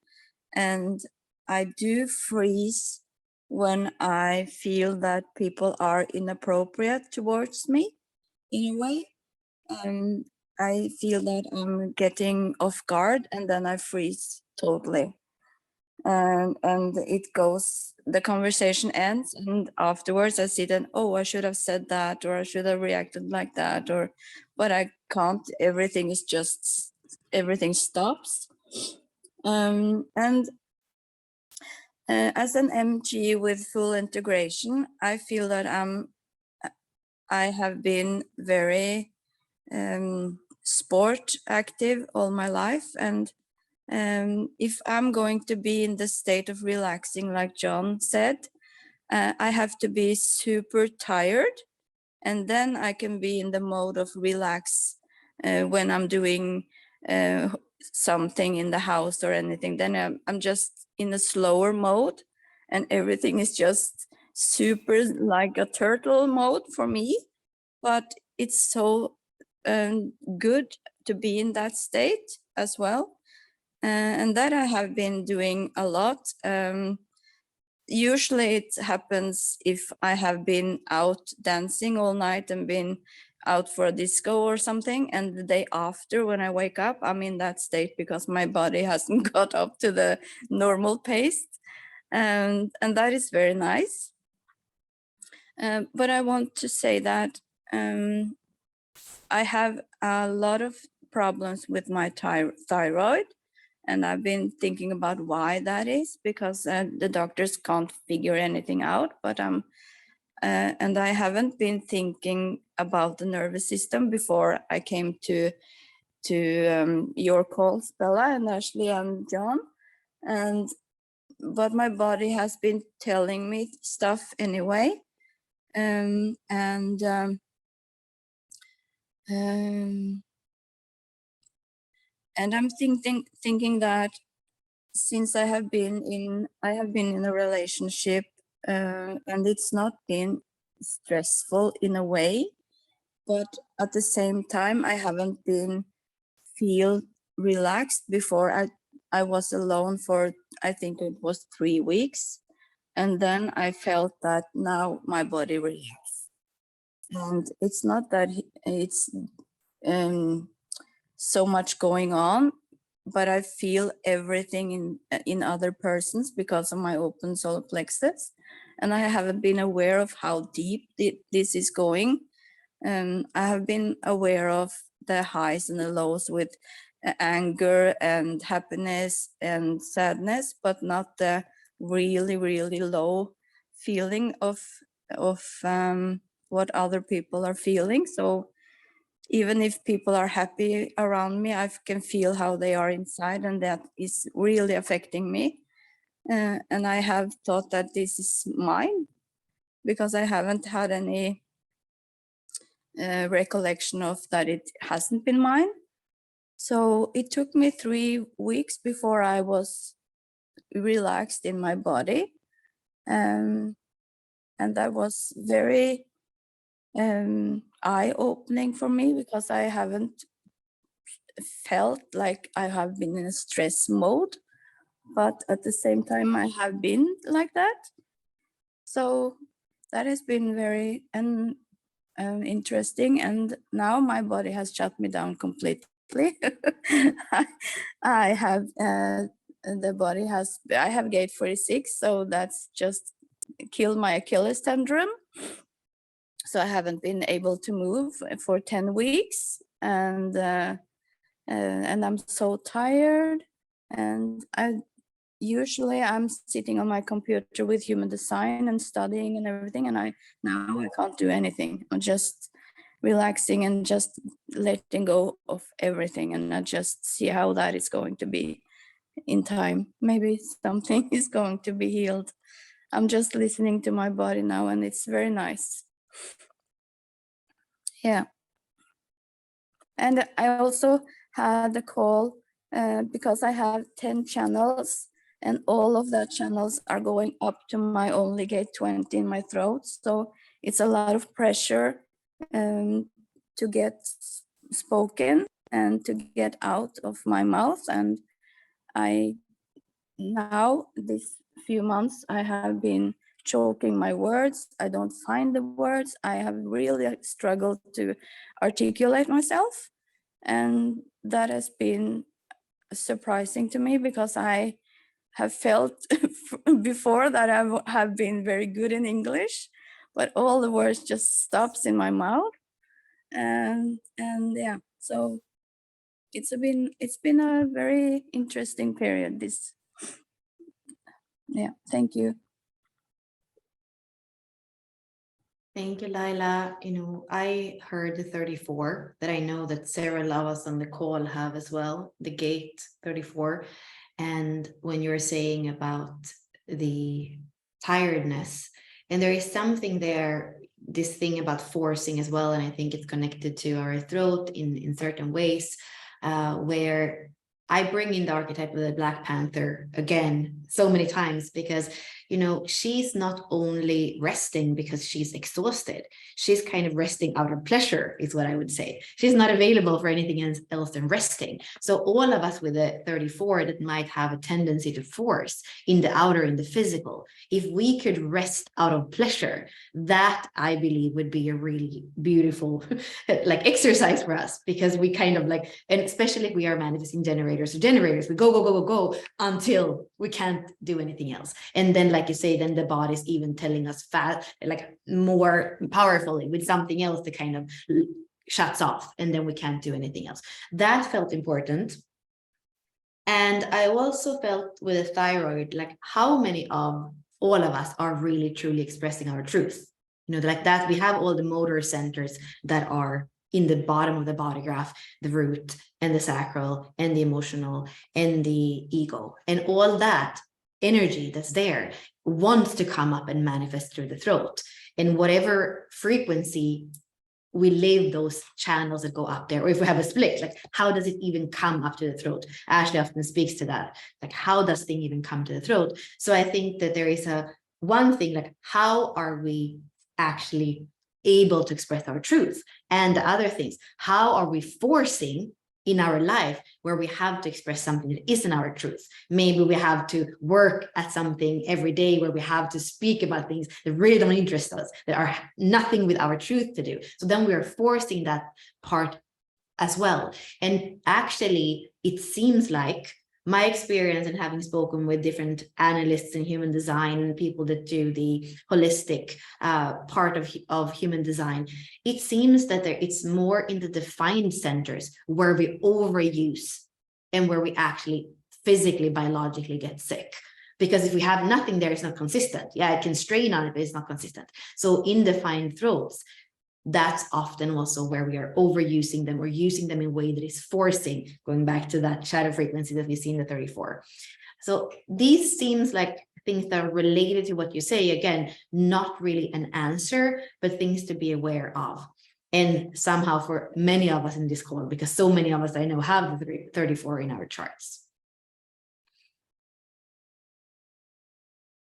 H: and I do freeze when I feel that people are inappropriate towards me in a way. I feel that I'm getting off guard, and then I freeze totally. And the conversation ends, and afterwards I see that, oh, I should have said that, or I should have reacted like that, but I can't. Everything stops. And as an MG with full integration, I feel that I have been very sport active all my life, and if I'm going to be in the state of relaxing, like John said, I have to be super tired, and then I can be in the mode of relax when I'm doing something in the house or anything. Then I'm just in a slower mode, and everything is just super like a turtle mode for me. But it's so good to be in that state as well. And that I have been doing a lot. Usually it happens if I have been out dancing all night and been out for a disco or something, and the day after when I wake up, I'm in that state because my body hasn't got up to the normal pace. And that is very nice. But I want to say that I have a lot of problems with my thyroid, and I've been thinking about why that is, because the doctors can't figure anything out. But and I haven't been thinking about the nervous system before I came to your calls, Bella and Ashley and John. But my body has been telling me stuff anyway. And I'm thinking that since I have been in a relationship, and it's not been stressful in a way, but at the same time I haven't been feel relaxed before. I was alone for, I think it was 3 weeks, and then I felt that now my body relaxed. And it's not that it's so much going on, but I feel everything in other persons because of my open solar plexus, and I haven't been aware of how deep this is going. I have been aware of the highs and the lows with anger and happiness and sadness, but not the really, really low feeling of what other people are feeling. So even if people are happy around me, I can feel how they are inside, and that is really affecting me. And I have thought that this is mine because I haven't had any recollection of that it hasn't been mine. So it took me 3 weeks before I was relaxed in my body. And that was very eye-opening for me because I haven't felt like I have been in a stress mode, but at the same time I have been like that. So that has been very interesting, and now my body has shut me down completely. I have I have gate 46, so that's just killed my Achilles tendon. So I haven't been able to move for 10 weeks, and I'm so tired. And usually I'm sitting on my computer with human design and studying and everything, and now I can't do anything. I'm just relaxing and just letting go of everything, and I just see how that is going to be in time. Maybe something is going to be healed. I'm just listening to my body now, and it's very nice. Yeah. And I also had a call because I have 10 channels, and all of the channels are going up to my only gate 20 in my throat. So it's a lot of pressure to get spoken and to get out of my mouth. And now this few months I have been choking my words. I don't find the words. I have really struggled to articulate myself, and that has been surprising to me because I have felt before that I have been very good in English, but all the words just stops in my mouth. And yeah, so it's been a very interesting period. Yeah, thank you.
A: Thank you, Laila. I heard the 34 that I know that several of us on the call have as well, the gate 34. And when you're saying about the tiredness, and there is something there, this thing about forcing as well, and I think it's connected to our throat in certain ways, where I bring in the archetype of the Black Panther again so many times, because she's not only resting because she's exhausted, she's kind of resting out of pleasure, is what I would say. She's not available for anything else than resting. So all of us with a 34 that might have a tendency to force in the outer, in the physical, if we could rest out of pleasure, that I believe would be a really beautiful like exercise for us, because we kind of like, and especially if we are manifesting generators, we go until we can't do anything else. And then, like you say, then the body's even telling us fast, like more powerfully with something else that kind of shuts off, and then we can't do anything else. That felt important. And I also felt with the thyroid, like how many of all of us are really truly expressing our truth. Like that, we have all the motor centers that are in the bottom of the body graph, the root and the sacral and the emotional and the ego, and all that energy that's there wants to come up and manifest through the throat. And whatever frequency we live those channels that go up there, or if we have a split, like how does it even come up to the throat? Ashley often speaks to that, like how does thing even come to the throat? So I think that there is one thing, like how are we actually able to express our truth? And the other things, how are we forcing in our life where we have to express something that isn't our truth? Maybe we have to work at something every day where we have to speak about things that really don't interest us, that are nothing with our truth to do. So then we are forcing that part as well. And actually, it seems like my experience and having spoken with different analysts in human design and people that do the holistic part of human design, it seems that it's more in the defined centers where we overuse and where we actually physically, biologically get sick. Because if we have nothing there, it's not consistent. Yeah, it can strain on it, but it's not consistent. So in defined throats, that's often also where we are overusing them, or using them in a way that is forcing, going back to that shadow frequency that we see in the 34. So these seems like things that are related to what you say. Again, not really an answer, but things to be aware of. And somehow for many of us in this call, because so many of us I know have the 34 in our charts.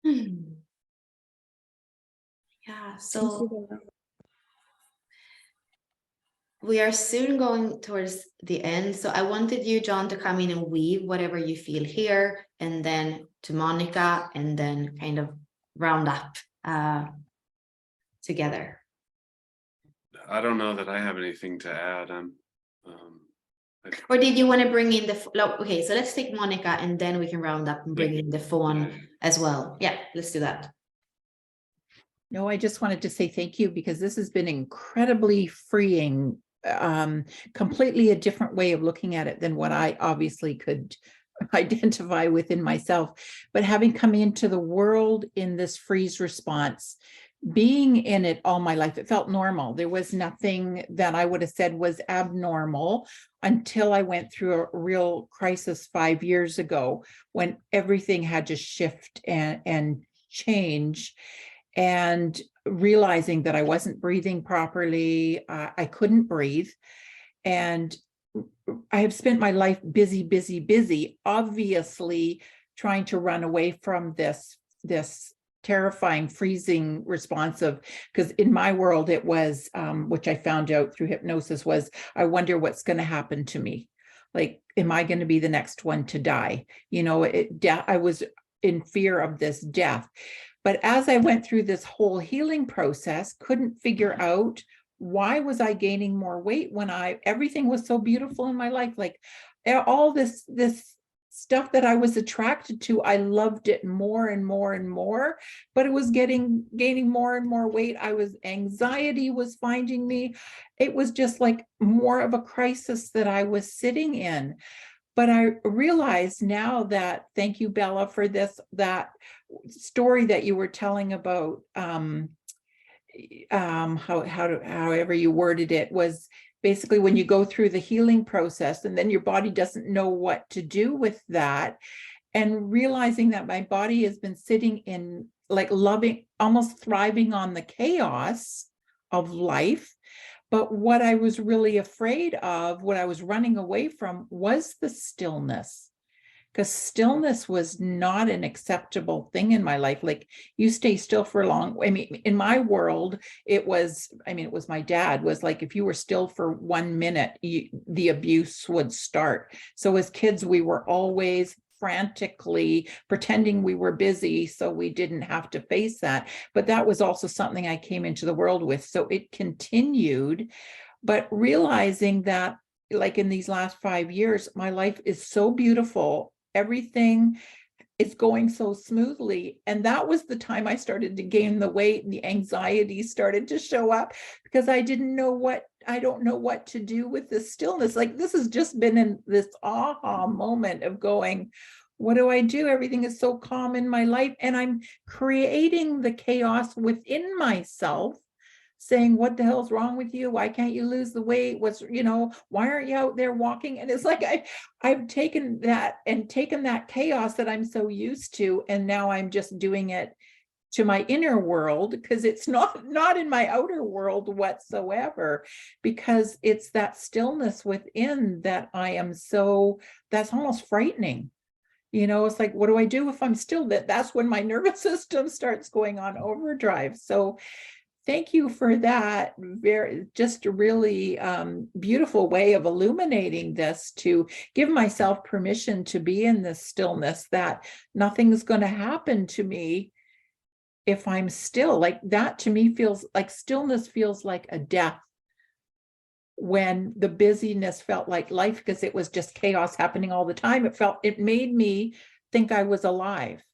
A: Yeah, so we are soon going towards the end. So I wanted you, John, to come in and weave whatever you feel here, and then to Monica, and then kind of round up together.
B: I don't know that I have anything to add.
A: Or did you want to bring in okay, so let's take Monica and then we can round up and bring in the phone as well. Yeah, let's do that.
I: No, I just wanted to say thank you, because this has been incredibly freeing, completely a different way of looking at it than what I obviously could identify within myself. But having come into the world in this freeze response, being in it all my life, it felt normal. There was nothing that I would have said was abnormal until I went through a real crisis 5 years ago, when everything had to shift and change. And realizing that I wasn't breathing properly, I couldn't breathe. And I have spent my life busy, obviously trying to run away from this terrifying freezing response of, because in my world it was, which I found out through hypnosis, was I wonder what's going to happen to me. Like, am I going to be the next one to die? I was in fear of this death. But as I went through this whole healing process, couldn't figure out why was I gaining more weight when everything was so beautiful in my life. Like all this stuff that I was attracted to, I loved it more and more and more, but it was gaining more and more weight. Anxiety was finding me. It was just like more of a crisis that I was sitting in. But I realize now that, thank you, Bella, for that story that you were telling about, however you worded it, was basically when you go through the healing process and then your body doesn't know what to do with that, and realizing that my body has been sitting in, like, loving, almost thriving on the chaos of life. But what I was really afraid of, what I was running away from, was the stillness. because stillness was not an acceptable thing in my life. Like, you stay still for long. I mean, in my world, it was my dad was like, if you were still for 1 minute, the abuse would start. So as kids, we were always frantically pretending we were busy so we didn't have to face that. But that was also something I came into the world with. So it continued, but realizing that, like, in these last 5 years, my life is so beautiful. Everything is going so smoothly. And that was the time I started to gain the weight and the anxiety started to show up, because I don't know what to do with this stillness. Like, this has just been in this aha moment of going, what do I do? Everything is so calm in my life. And I'm creating the chaos within myself, saying, what the hell's wrong with you? Why can't you lose the weight? Why aren't you out there walking? And it's like, I've taken that chaos that I'm so used to, and now I'm just doing it to my inner world, because it's not in my outer world whatsoever, because it's that stillness within that that's almost frightening. It's like, what do I do if I'm still? That's when my nervous system starts going on overdrive. So thank you for that. Just a really beautiful way of illuminating this, to give myself permission to be in this stillness, that nothing's going to happen to me if I'm still. Like, that to me feels like stillness feels like a death, when the busyness felt like life, because it was just chaos happening all the time. It made me think I was alive.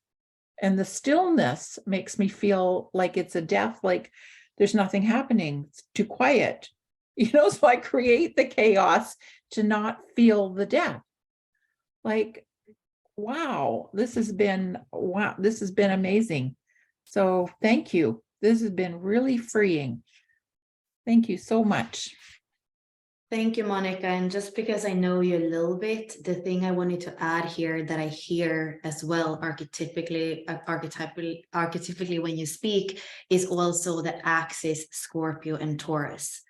I: And the stillness makes me feel like it's a death, like there's nothing happening, it's too quiet, so I create the chaos to not feel the death. Like, wow, this has been amazing. So thank you. This has been really freeing. Thank you so much.
A: Thank you, Monica. And just because I know you a little bit, the thing I wanted to add here that I hear as well archetypically when you speak, is also the axis Scorpio and Taurus.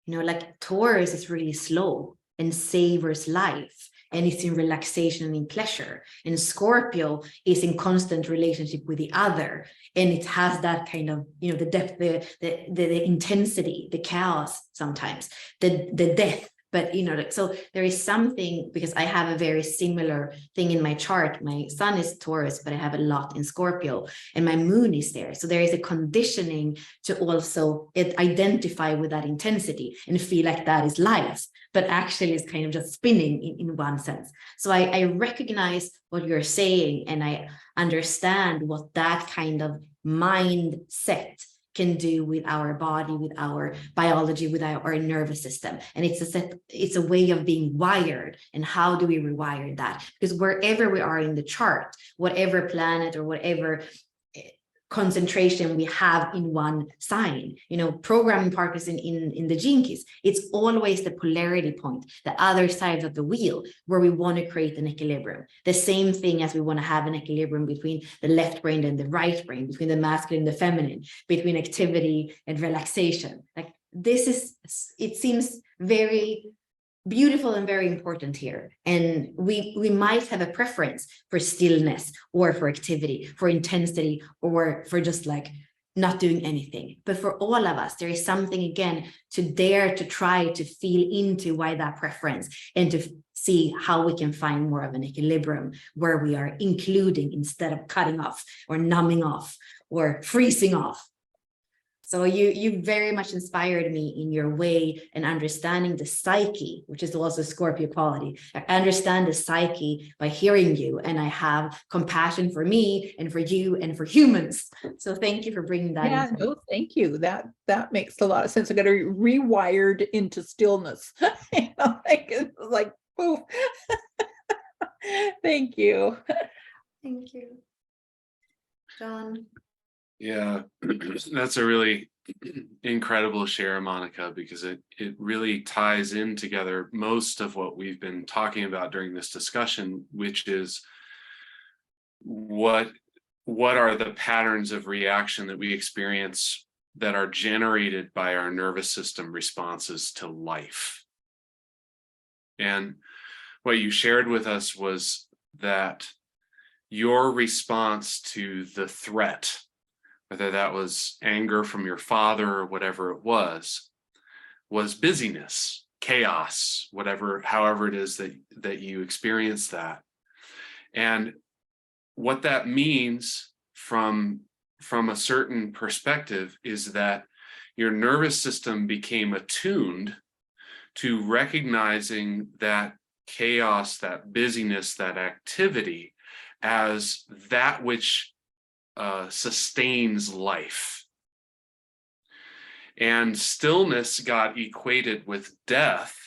A: Like, Taurus is really slow and savors life, and it's in relaxation and in pleasure. And Scorpio is in constant relationship with the other, and it has that kind of, the depth, the intensity, the chaos, sometimes the death. But so there is something, because I have a very similar thing in my chart. My sun is Taurus, but I have a lot in Scorpio, and my moon is there. So there is a conditioning to also identify with that intensity and feel like that is life, but actually it's kind of just spinning in one sense. So I recognize what you're saying, and I understand what that kind of mindset can do with our body, with our biology, with our nervous system. And it's a way of being wired. And how do we rewire that? Because wherever we are in the chart, whatever planet or whatever concentration we have in one sign, programming partners in the gene keys, it's always the polarity point, the other side of the wheel, where we want to create an equilibrium. The same thing as we want to have an equilibrium between the left brain and the right brain, between the masculine and the feminine, between activity and relaxation. Like, it seems very beautiful and very important here. And we might have a preference for stillness, or for activity, for intensity, or for just like not doing anything. But for all of us, there is something, again, to dare to try to feel into why that preference, and to see how we can find more of an equilibrium, where we are including instead of cutting off or numbing off or freezing off. So you very much inspired me in your way and understanding the psyche, which is also Scorpio quality. I understand the psyche by hearing you, and I have compassion for me and for you and for humans. So thank you for bringing that.
I: Yeah, no, thank you. That makes a lot of sense. I got to be rewired into stillness. like poof. Thank you.
A: Thank you, John.
B: Yeah, that's a really incredible share, Monica, because it really ties in together most of what we've been talking about during this discussion, which is what are the patterns of reaction that we experience that are generated by our nervous system responses to life. And what you shared with us was that your response to the threat, whether that was anger from your father or whatever it was busyness, chaos, whatever, however it is that you experience that. And what that means from a certain perspective is that your nervous system became attuned to recognizing that chaos, that busyness, that activity as that which sustains life. And stillness got equated with death,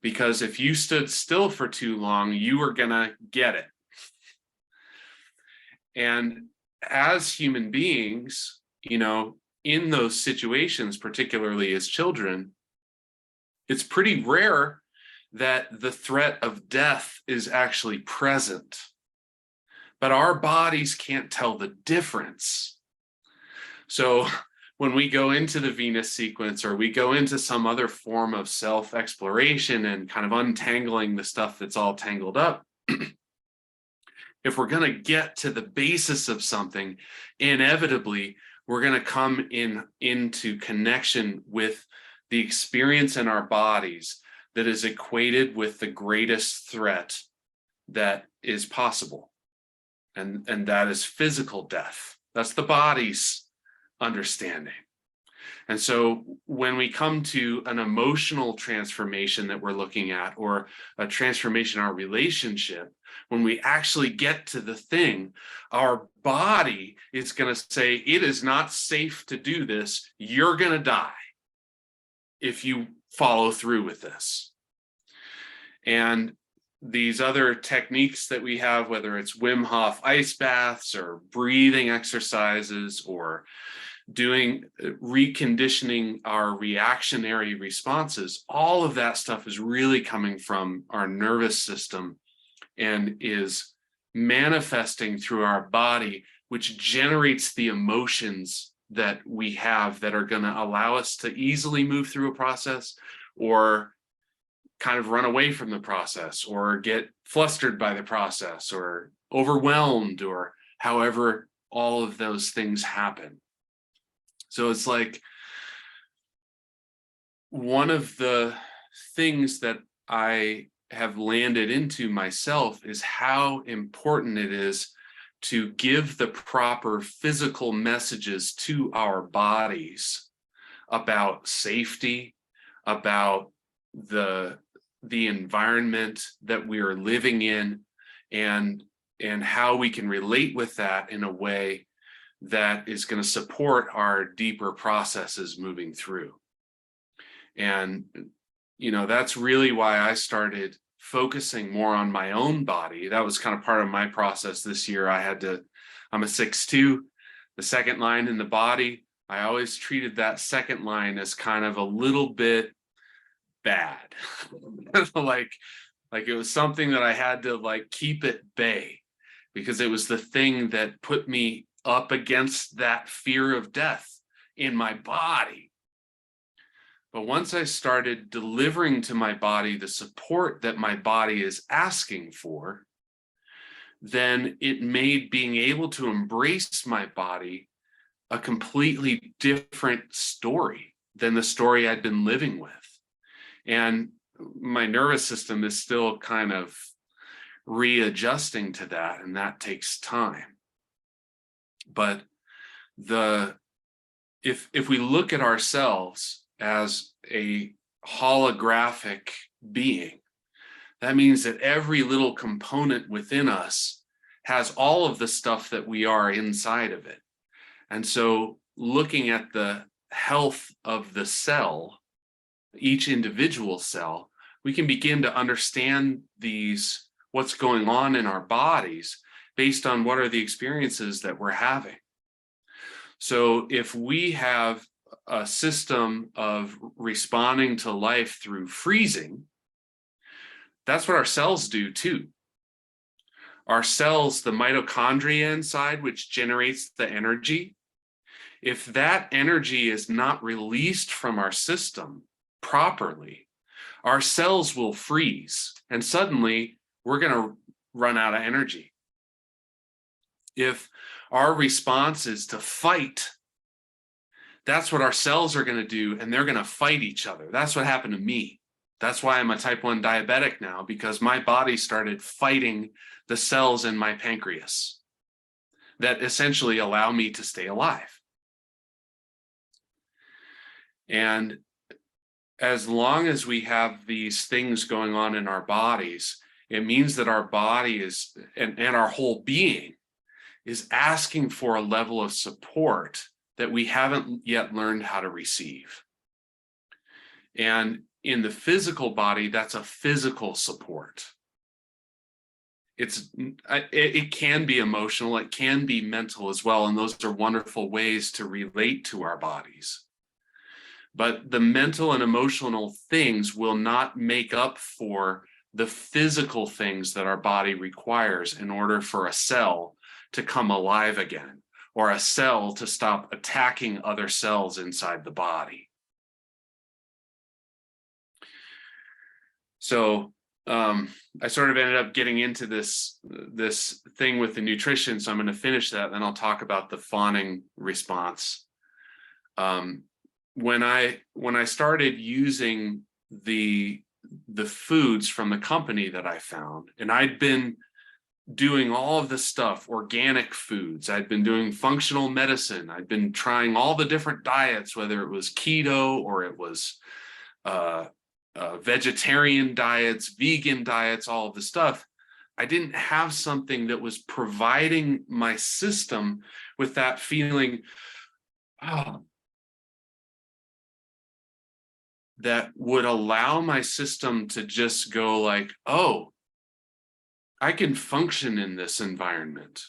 B: because if you stood still for too long, you were gonna get it. And as human beings, you know, in those situations, particularly as children, it's pretty rare that the threat of death is actually present. But our bodies can't tell the difference. So when we go into the Venus sequence, or we go into some other form of self-exploration and kind of untangling the stuff that's all tangled up, if we're going to get to the basis of something, inevitably, we're going to come into connection with the experience in our bodies that is equated with the greatest threat that is possible. And that is physical death. That's the body's understanding. And so when we come to an emotional transformation that we're looking at, or a transformation in our relationship, when we actually get to the thing, our body is going to say, it is not safe to do this. You're going to die if you follow through with this. And these other techniques that we have, whether it's Wim Hof ice baths or breathing exercises or reconditioning our reactionary responses, all of that stuff is really coming from our nervous system and is manifesting through our body, which generates the emotions that we have that are going to allow us to easily move through a process, or kind of run away from the process, or get flustered by the process, or overwhelmed, or however all of those things happen. So it's like, one of the things that I have landed into myself is how important it is to give the proper physical messages to our bodies about safety, about the environment that we are living in, and how we can relate with that in a way that is going to support our deeper processes moving through. And, you know, that's really why I started focusing more on my own body. That was kind of part of my process this year. I'm a 6'2", the second line in the body. I always treated that second line as kind of a little bit bad. like it was something that I had to like keep at bay, because it was the thing that put me up against that fear of death in my body. But once I started delivering to my body the support that my body is asking for, then it made being able to embrace my body a completely different story than the story I'd been living with. And my nervous system is still kind of readjusting to that, and that takes time. But if we look at ourselves as a holographic being, that means that every little component within us has all of the stuff that we are inside of it. And so looking at the health of the cell, each individual cell, we can begin to understand what's going on in our bodies based on what are the experiences that we're having. So if we have a system of responding to life through freezing, that's what our cells do too. Our cells, the mitochondria inside, which generates the energy, if that energy is not released from our system properly, our cells will freeze, and suddenly we're going to run out of energy. If our response is to fight, that's what our cells are going to do, and they're going to fight each other. That's what happened to me. That's why I'm a type 1 diabetic now, because my body started fighting the cells in my pancreas that essentially allow me to stay alive. And as long as we have these things going on in our bodies, it means that our body is, and our whole being is asking for a level of support that we haven't yet learned how to receive. And in the physical body, that's a physical support. It can be emotional, it can be mental as well, and those are wonderful ways to relate to our bodies. But the mental and emotional things will not make up for the physical things that our body requires in order for a cell to come alive again, or a cell to stop attacking other cells inside the body. So I sort of ended up getting into this thing with the nutrition, so I'm going to finish that, then I'll talk about the fawning response. When I started using the foods from the company that I found, and I'd been doing all of this stuff, organic foods, I'd been doing functional medicine, I'd been trying all the different diets, whether it was keto or it was vegetarian diets, vegan diets, all of the stuff. I didn't have something that was providing my system with that feeling, that would allow my system to just go like, oh, I can function in this environment.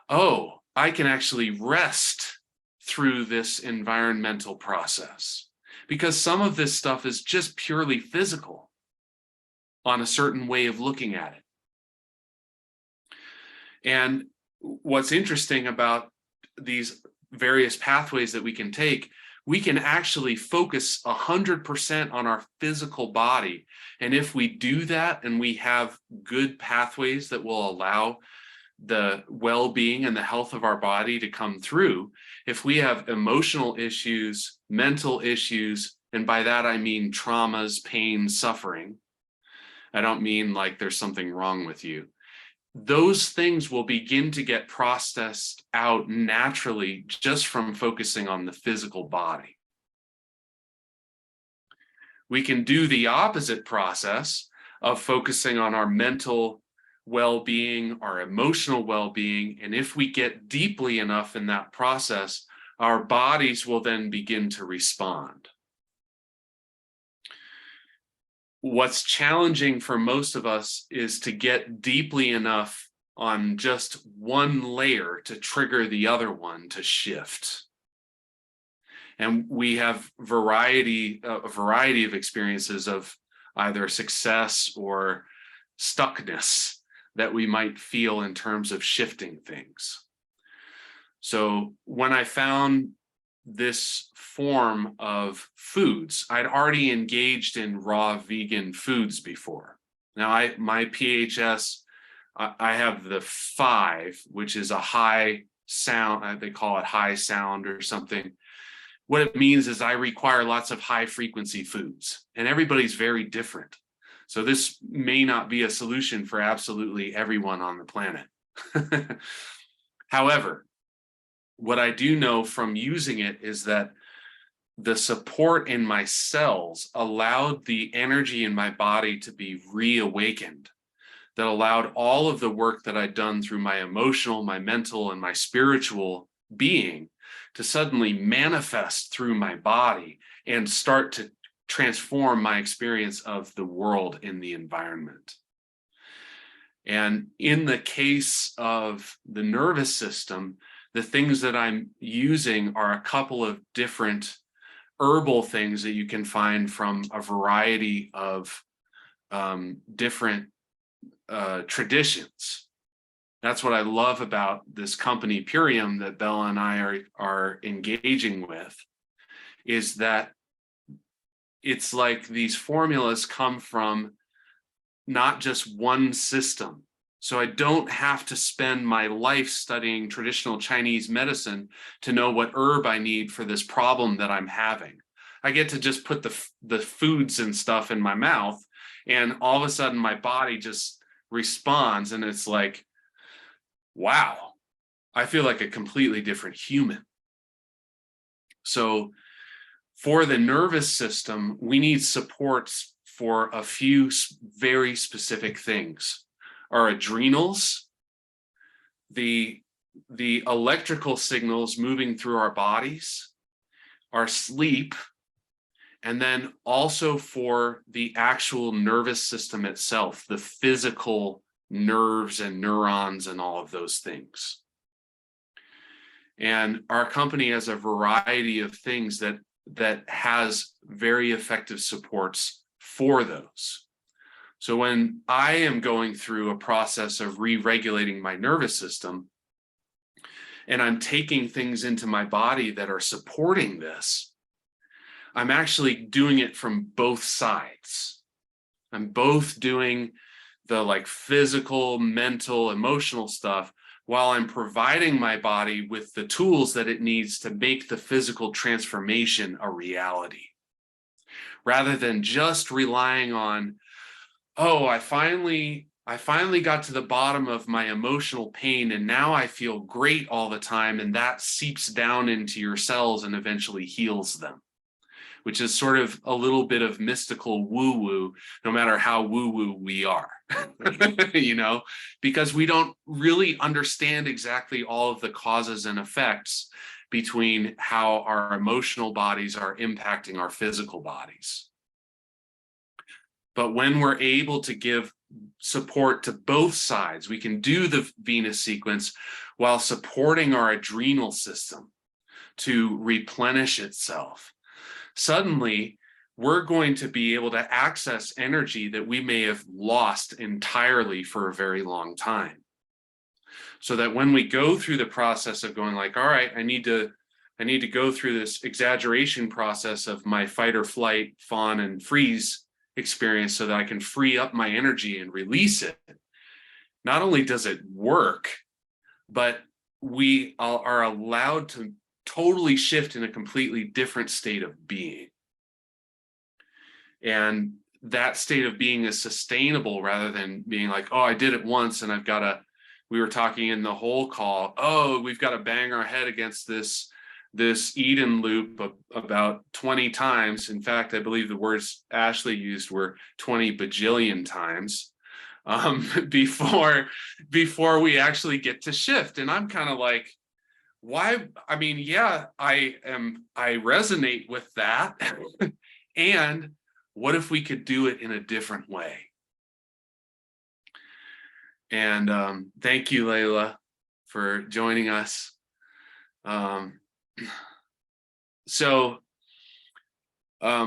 B: Oh, I can actually rest through this environmental process. Because some of this stuff is just purely physical on a certain way of looking at it. And what's interesting about these various pathways that we can actually focus 100% on our physical body. And if we do that and we have good pathways that will allow the well-being and the health of our body to come through, if we have emotional issues, mental issues, and by that I mean traumas, pain, suffering, I don't mean like there's something wrong with you, those things will begin to get processed out naturally just from focusing on the physical body. We can do the opposite process of focusing on our mental well-being, our emotional well-being, and if we get deeply enough in that process, our bodies will then begin to respond. What's challenging for most of us is to get deeply enough on just one layer to trigger the other one to shift. And we have a variety of experiences of either success or stuckness that we might feel in terms of shifting things. So when I found this form of foods, I'd already engaged in raw vegan foods before. Now my PHS, I have the 5, which is a high sound, they call it high sound or something. What it means is I require lots of high frequency foods, and everybody's very different. So this may not be a solution for absolutely everyone on the planet. However, what I do know from using it is that the support in my cells allowed the energy in my body to be reawakened, that allowed all of the work that I'd done through my emotional, my mental, and my spiritual being to suddenly manifest through my body and start to transform my experience of the world in the environment. And in the case of the nervous system, the things that I'm using are a couple of different herbal things that you can find from a variety of different traditions. That's what I love about this company, Purium, that Bella and I are engaging with, is that it's like these formulas come from not just one system. So I don't have to spend my life studying traditional Chinese medicine to know what herb I need for this problem that I'm having. I get to just put the foods and stuff in my mouth, and all of a sudden my body just responds, and it's like, wow, I feel like a completely different human. So for the nervous system, we need supports for a few very specific things. Our adrenals, the electrical signals moving through our bodies, our sleep, and then also for the actual nervous system itself, the physical nerves and neurons and all of those things. And our company has a variety of things that has very effective supports for those. So when I am going through a process of re-regulating my nervous system, and I'm taking things into my body that are supporting this, I'm actually doing it from both sides. I'm both doing the like physical, mental, emotional stuff, while I'm providing my body with the tools that it needs to make the physical transformation a reality. Rather than just relying on, oh, I finally got to the bottom of my emotional pain and now I feel great all the time, and that seeps down into your cells and eventually heals them, which is sort of a little bit of mystical woo-woo, no matter how woo-woo we are, you know, because we don't really understand exactly all of the causes and effects between how our emotional bodies are impacting our physical bodies. But when we're able to give support to both sides, we can do the venous sequence while supporting our adrenal system to replenish itself. Suddenly, we're going to be able to access energy that we may have lost entirely for a very long time. So that when we go through the process of going like, all right, I need to go through this exaggeration process of my fight or flight, fawn and freeze experience so that I can free up my energy and release it. Not only does it work, but we are allowed to totally shift in a completely different state of being. And that state of being is sustainable rather than being like, oh, I did it once and we were talking in the whole call, oh, we've got to bang our head against this Eden loop about 20 times. In fact, I believe the words Ashley used were 20 bajillion times before we actually get to shift. And I'm kind of like, why? I mean, yeah, I resonate with that. And what if we could do it in a different way? And thank you, Layla, for joining us. So a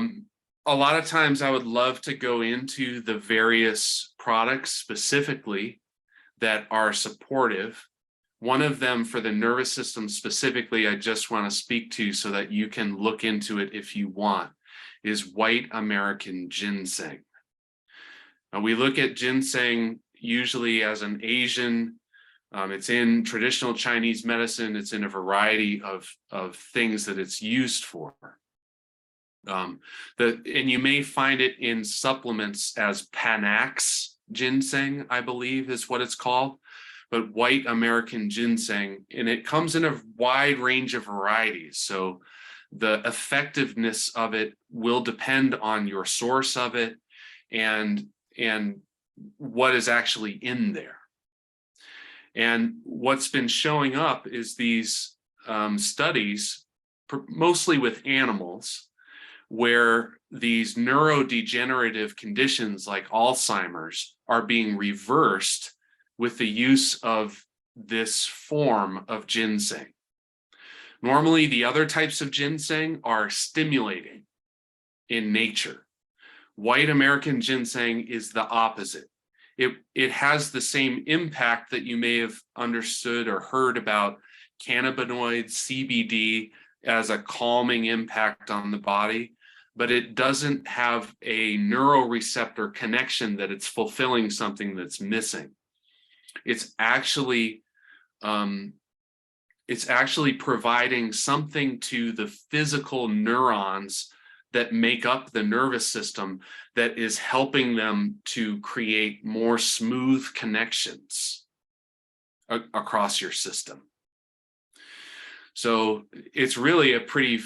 B: lot of times I would love to go into the various products specifically that are supportive. One of them for the nervous system specifically, I just want to speak to so that you can look into it if you want, is white American ginseng. Now, we look at ginseng usually as an Asian. It's in traditional Chinese medicine. It's in a variety of things that it's used for. And you may find it in supplements as Panax ginseng, I believe is what it's called. But white American ginseng, and it comes in a wide range of varieties. So the effectiveness of it will depend on your source of it and what is actually in there. And what's been showing up is these studies, mostly with animals, where these neurodegenerative conditions like Alzheimer's are being reversed with the use of this form of ginseng. Normally, the other types of ginseng are stimulating in nature. White American ginseng is the opposite. It has the same impact that you may have understood or heard about cannabinoids, CBD, as a calming impact on the body, but it doesn't have a neuroreceptor connection that it's fulfilling something that's missing. It's actually providing something to the physical neurons that make up the nervous system that is helping them to create more smooth connections across your system. So it's really a pretty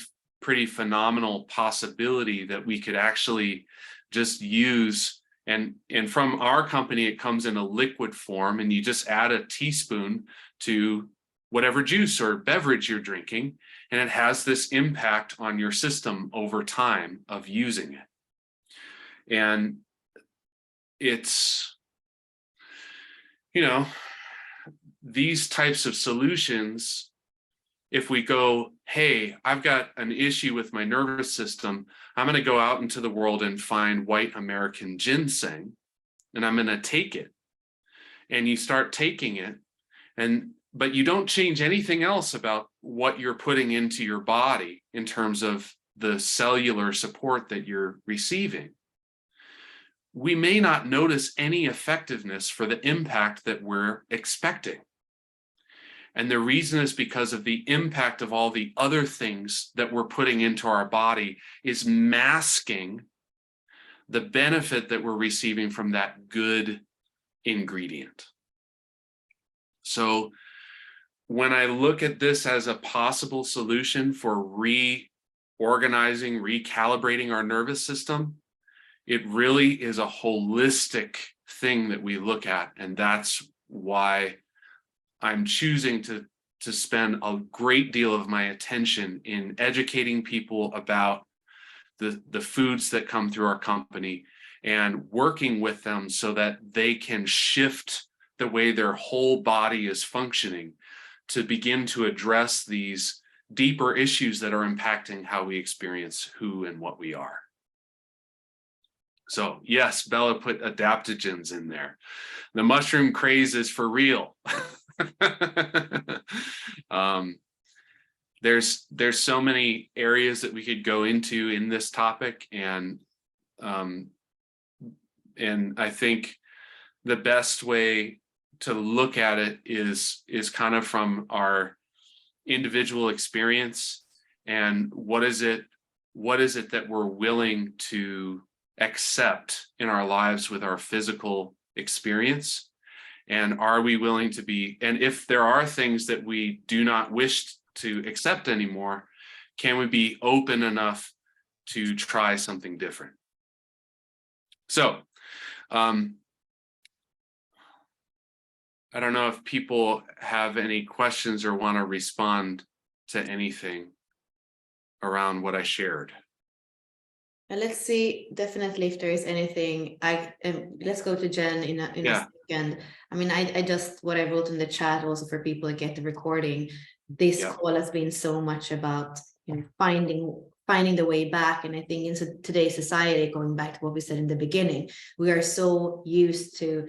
B: phenomenal possibility that we could actually just use, and from our company, it comes in a liquid form, and you just add a teaspoon to whatever juice or beverage you're drinking, and it has this impact on your system over time of using it. And it's, you know, these types of solutions, if we go, hey, I've got an issue with my nervous system, I'm going to go out into the world and find white American ginseng, and I'm going to take it. And you start taking it, but you don't change anything else about what you're putting into your body in terms of the cellular support that you're receiving. We may not notice any effectiveness for the impact that we're expecting. And the reason is because of the impact of all the other things that we're putting into our body is masking the benefit that we're receiving from that good ingredient. So when I look at this as a possible solution for reorganizing, recalibrating our nervous system, it really is a holistic thing that we look at. And that's why I'm choosing to spend a great deal of my attention in educating people about the foods that come through our company and working with them so that they can shift the way their whole body is functioning to begin to address these deeper issues that are impacting how we experience who and what we are. So yes, Bella put adaptogens in there. The mushroom craze is for real. There's so many areas that we could go into in this topic, and I think the best way to look at it is kind of from our individual experience, and what is it that we're willing to accept in our lives with our physical experience. And are we willing to be, and if there are things that we do not wish to accept anymore, can we be open enough to try something different? So, I don't know if people have any questions or want to respond to anything around what I shared.
A: And let's see, definitely, if there is anything. Let's go to Jen in a second. I mean, I just, what I wrote in the chat also for people to get the recording. This call has been so much about, you know, finding the way back. And I think in today's society, going back to what we said in the beginning, we are so used to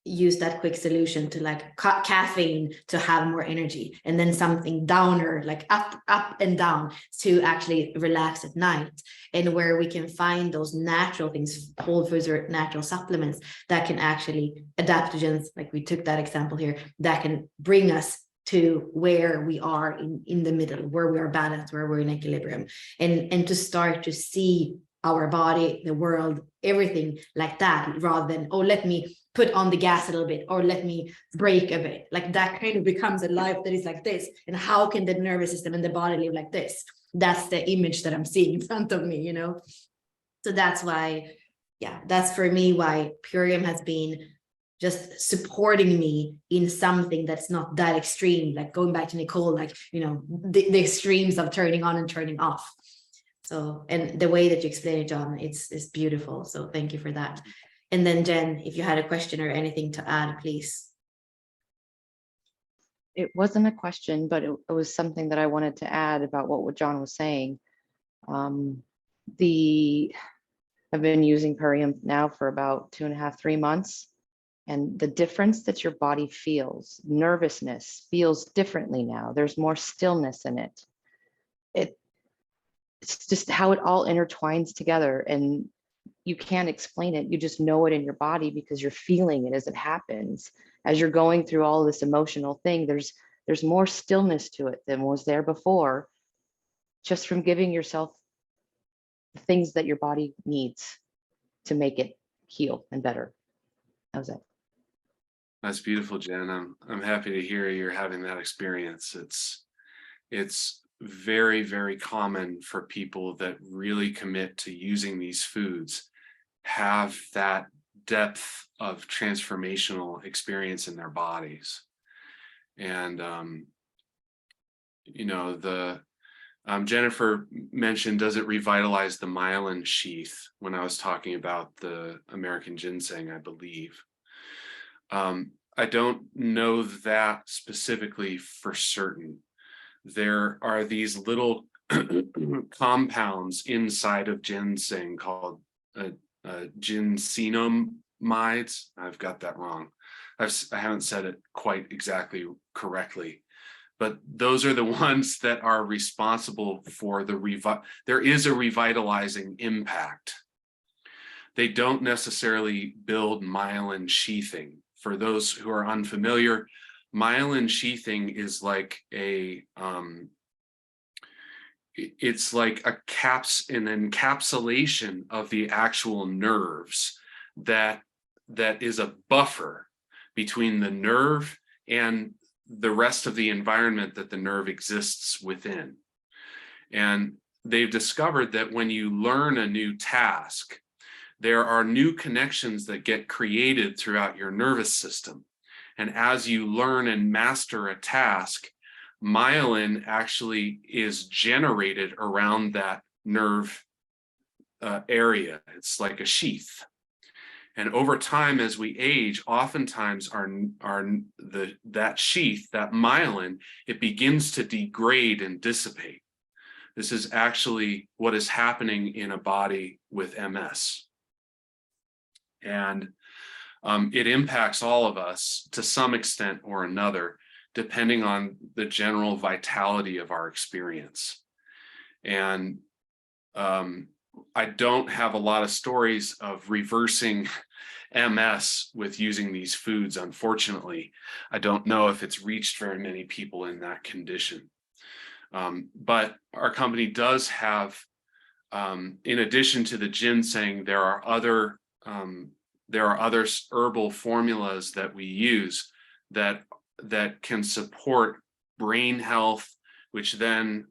A: use that quick solution to like cut caffeine to have more energy, and then something downer, like up and down, to actually relax at night. And where we can find those natural things, whole foods or natural supplements that can actually, adaptogens, like we took that example here, that can bring us to where we are in the middle, where we are balanced, where we're in equilibrium, and to start to see our body, the world, everything like that, rather than, oh, let me put on the gas a little bit, or let me break a bit. Like that kind of becomes a life that is like this. And how can the nervous system and the body live like this? That's the image that I'm seeing in front of me, you know? So that's why, that's for me why Purium has been just supporting me in something that's not that extreme, like going back to Nicole, like, you know, the extremes of turning on and turning off. So, and the way that you explain it, John, it's beautiful. So thank you for that. And then Jen, if you had a question or anything to add, please.
J: It wasn't a question, but it was something that I wanted to add about what John was saying. I've been using Purium now for about 2.5, 3 months. And the difference that your body feels, nervousness feels differently now. There's more stillness in it. It's just how it all intertwines together. And you can't explain it. You just know it in your body because you're feeling it as it happens. As you're going through all this emotional thing, there's more stillness to it than was there before, just from giving yourself the things that your body needs to make it heal and better. How's that?
B: That's beautiful, Jen. I'm happy to hear you're having that experience. It's very, very common for people that really commit to using these foods have that depth of transformational experience in their bodies. And you know, Jennifer mentioned, does it revitalize the myelin sheath when I was talking about the American ginseng, I believe. I don't know that specifically for certain. There are these little compounds inside of ginseng called ginsenomides. I've got that wrong. I haven't said it quite exactly correctly, but those are the ones that are responsible for there is a revitalizing impact. They don't necessarily build myelin sheathing. For those who are unfamiliar, myelin sheathing is like it's like an encapsulation of the actual nerves that is a buffer between the nerve and the rest of the environment that the nerve exists within. And they've discovered that when you learn a new task, there are new connections that get created throughout your nervous system. And as you learn and master a task, myelin actually is generated around that nerve area. It's like a sheath. And over time, as we age, oftentimes that sheath, that myelin, it begins to degrade and dissipate. This is actually what is happening in a body with MS. And it impacts all of us to some extent or another, depending on the general vitality of our experience. And I don't have a lot of stories of reversing MS with using these foods, unfortunately. I don't know if it's reached very many people in that condition. But our company does have, in addition to the ginseng, there are other herbal formulas that we use that can support brain health, which then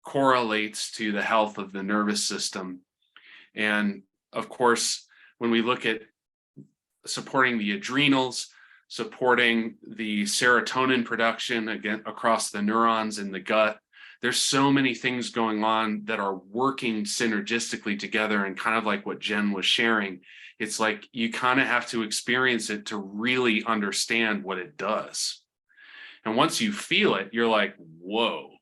B: correlates to the health of the nervous system. And of course, when we look at supporting the adrenals, supporting the serotonin production again across the neurons in the gut, there's so many things going on that are working synergistically together. And kind of like what Jen was sharing, it's like you kind of have to experience it to really understand what it does. And once you feel it, you're like, whoa,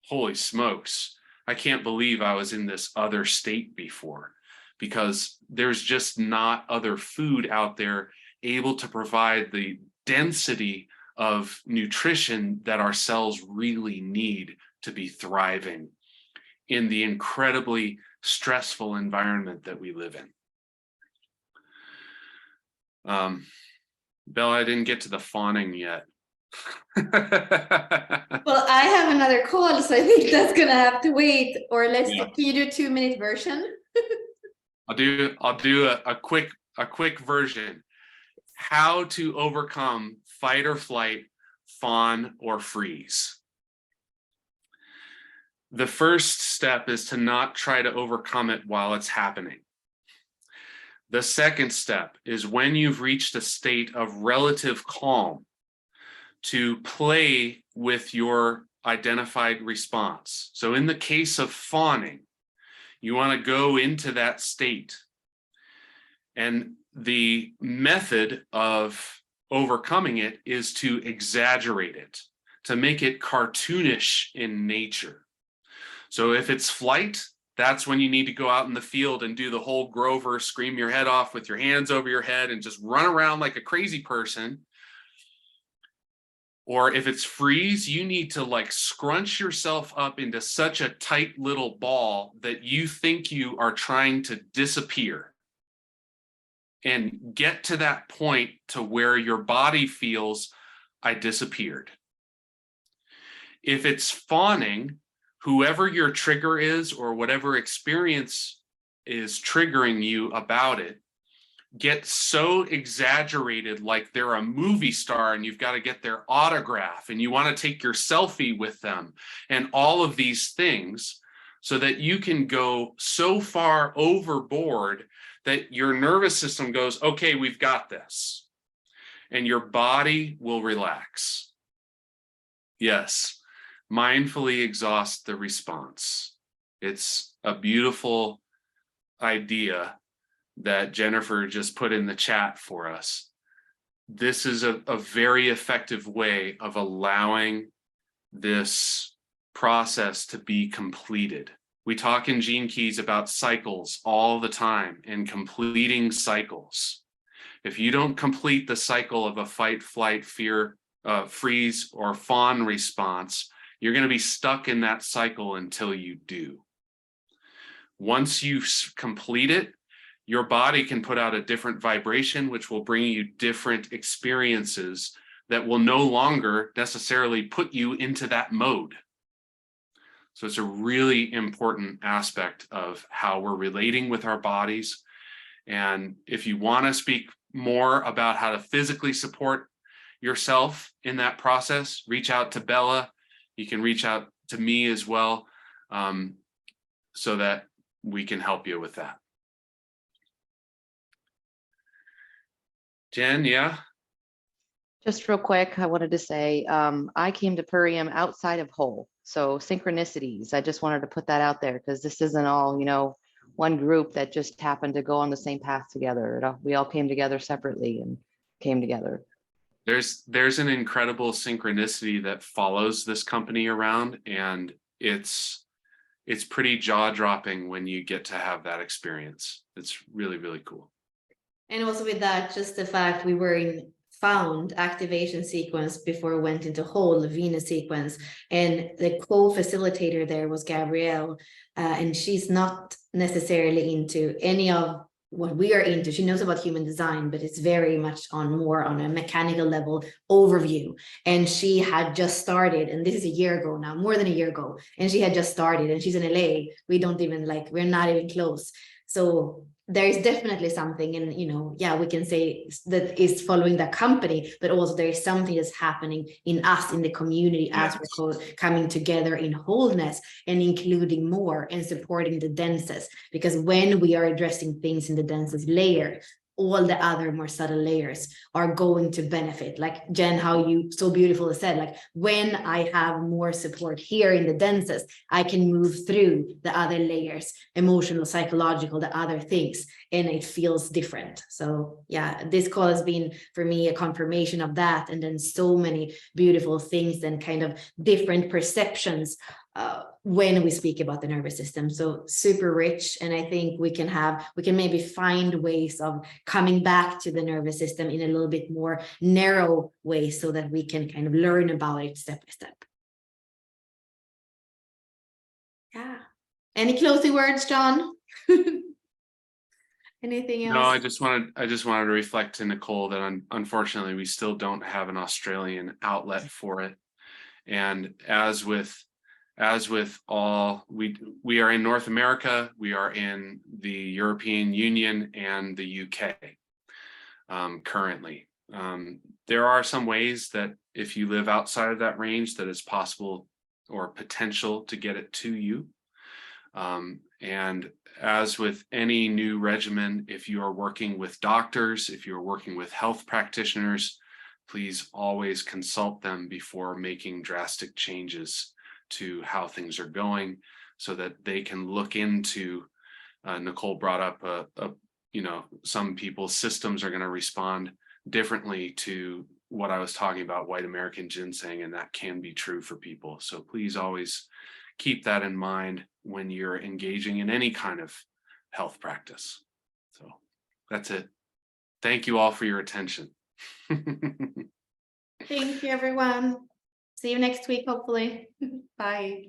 B: holy smokes, I can't believe I was in this other state before, because there's just not other food out there able to provide the density of nutrition that our cells really need to be thriving in the incredibly stressful environment that we live in. Bella, I didn't get to the fawning yet.
A: Well, I have another call, so I think that's gonna have to wait. Or can you do a 2-minute version?
B: I'll do a quick version. How to overcome fight or flight, fawn, or freeze. The first step is to not try to overcome it while it's happening. The second step is when you've reached a state of relative calm, to play with your identified response. So in the case of fawning, you want to go into that state. And the method of overcoming it is to exaggerate it, to make it cartoonish in nature. So if it's flight, that's when you need to go out in the field and do the whole Grover, scream your head off with your hands over your head and just run around like a crazy person. Or if it's freeze, you need to like scrunch yourself up into such a tight little ball that you think you are trying to disappear. And get to that point to where your body feels, I disappeared. If it's fawning, whoever your trigger is or whatever experience is triggering you about it, get so exaggerated like they're a movie star and you've got to get their autograph and you want to take your selfie with them and all of these things, so that you can go so far overboard that your nervous system goes, okay, we've got this, and your body will relax. Yes, mindfully exhaust the response. It's a beautiful idea that Jennifer just put in the chat for us. This is a very effective way of allowing this process to be completed. We talk in Gene Keys about cycles all the time and completing cycles. If you don't complete the cycle of a fight, flight, fear, freeze, or fawn response, you're going to be stuck in that cycle until you do. Once you complete it, your body can put out a different vibration, which will bring you different experiences that will no longer necessarily put you into that mode. So it's a really important aspect of how we're relating with our bodies. And if you want to speak more about how to physically support yourself in that process, reach out to Bella. You can reach out to me as well, so that we can help you with that. Jen, yeah?
J: Just real quick, I wanted to say, I came to Purium outside of whole. So synchronicities, I just wanted to put that out there because this isn't all, one group that just happened to go on the same path together. We all came together separately and came together.
B: There's an incredible synchronicity that follows this company around, and it's pretty jaw-dropping when you get to have that experience. It's really, really cool.
A: And also with that, just the fact we were in found activation sequence before we went into whole Venus sequence, and the co-facilitator there was Gabrielle, and she's not necessarily into any of what we are into. She knows about human design, but it's very much more on a mechanical level overview. And she had just started, and this is a year ago now, more than a year ago, and she had just started, and she's in LA. We're not even close. So there is definitely something, and we can say that is following the company, but also there is something that's happening in us, in the community, as we're coming together in wholeness and including more and supporting the densest. Because when we are addressing things in the densest layer, all the other more subtle layers are going to benefit. Like Jen, how you so beautifully said, like when I have more support here in the densest, I can move through the other layers, emotional, psychological, the other things, and it feels different. So yeah, this call has been for me a confirmation of that, and then so many beautiful things and kind of different perceptions when we speak about the nervous system. So super rich. And I think we can maybe find ways of coming back to the nervous system in a little bit more narrow way, so that we can kind of learn about it step by step. Yeah. Any closing words, John? Anything else?
B: No, I just wanted to reflect to Nicole that unfortunately we still don't have an Australian outlet for it. And as with all, we are in North America, we are in the European Union and the UK currently. There are some ways that if you live outside of that range, that it's possible or potential to get it to you. And as with any new regimen, if you are working with doctors, if you're working with health practitioners, please always consult them before making drastic changes to how things are going, so that they can look into, Nicole brought up, some people's systems are going to respond differently to what I was talking about, white American ginseng, and that can be true for people. So please always keep that in mind when you're engaging in any kind of health practice. So that's it. Thank you all for your attention.
A: Thank you, everyone. See you next week, hopefully. Bye.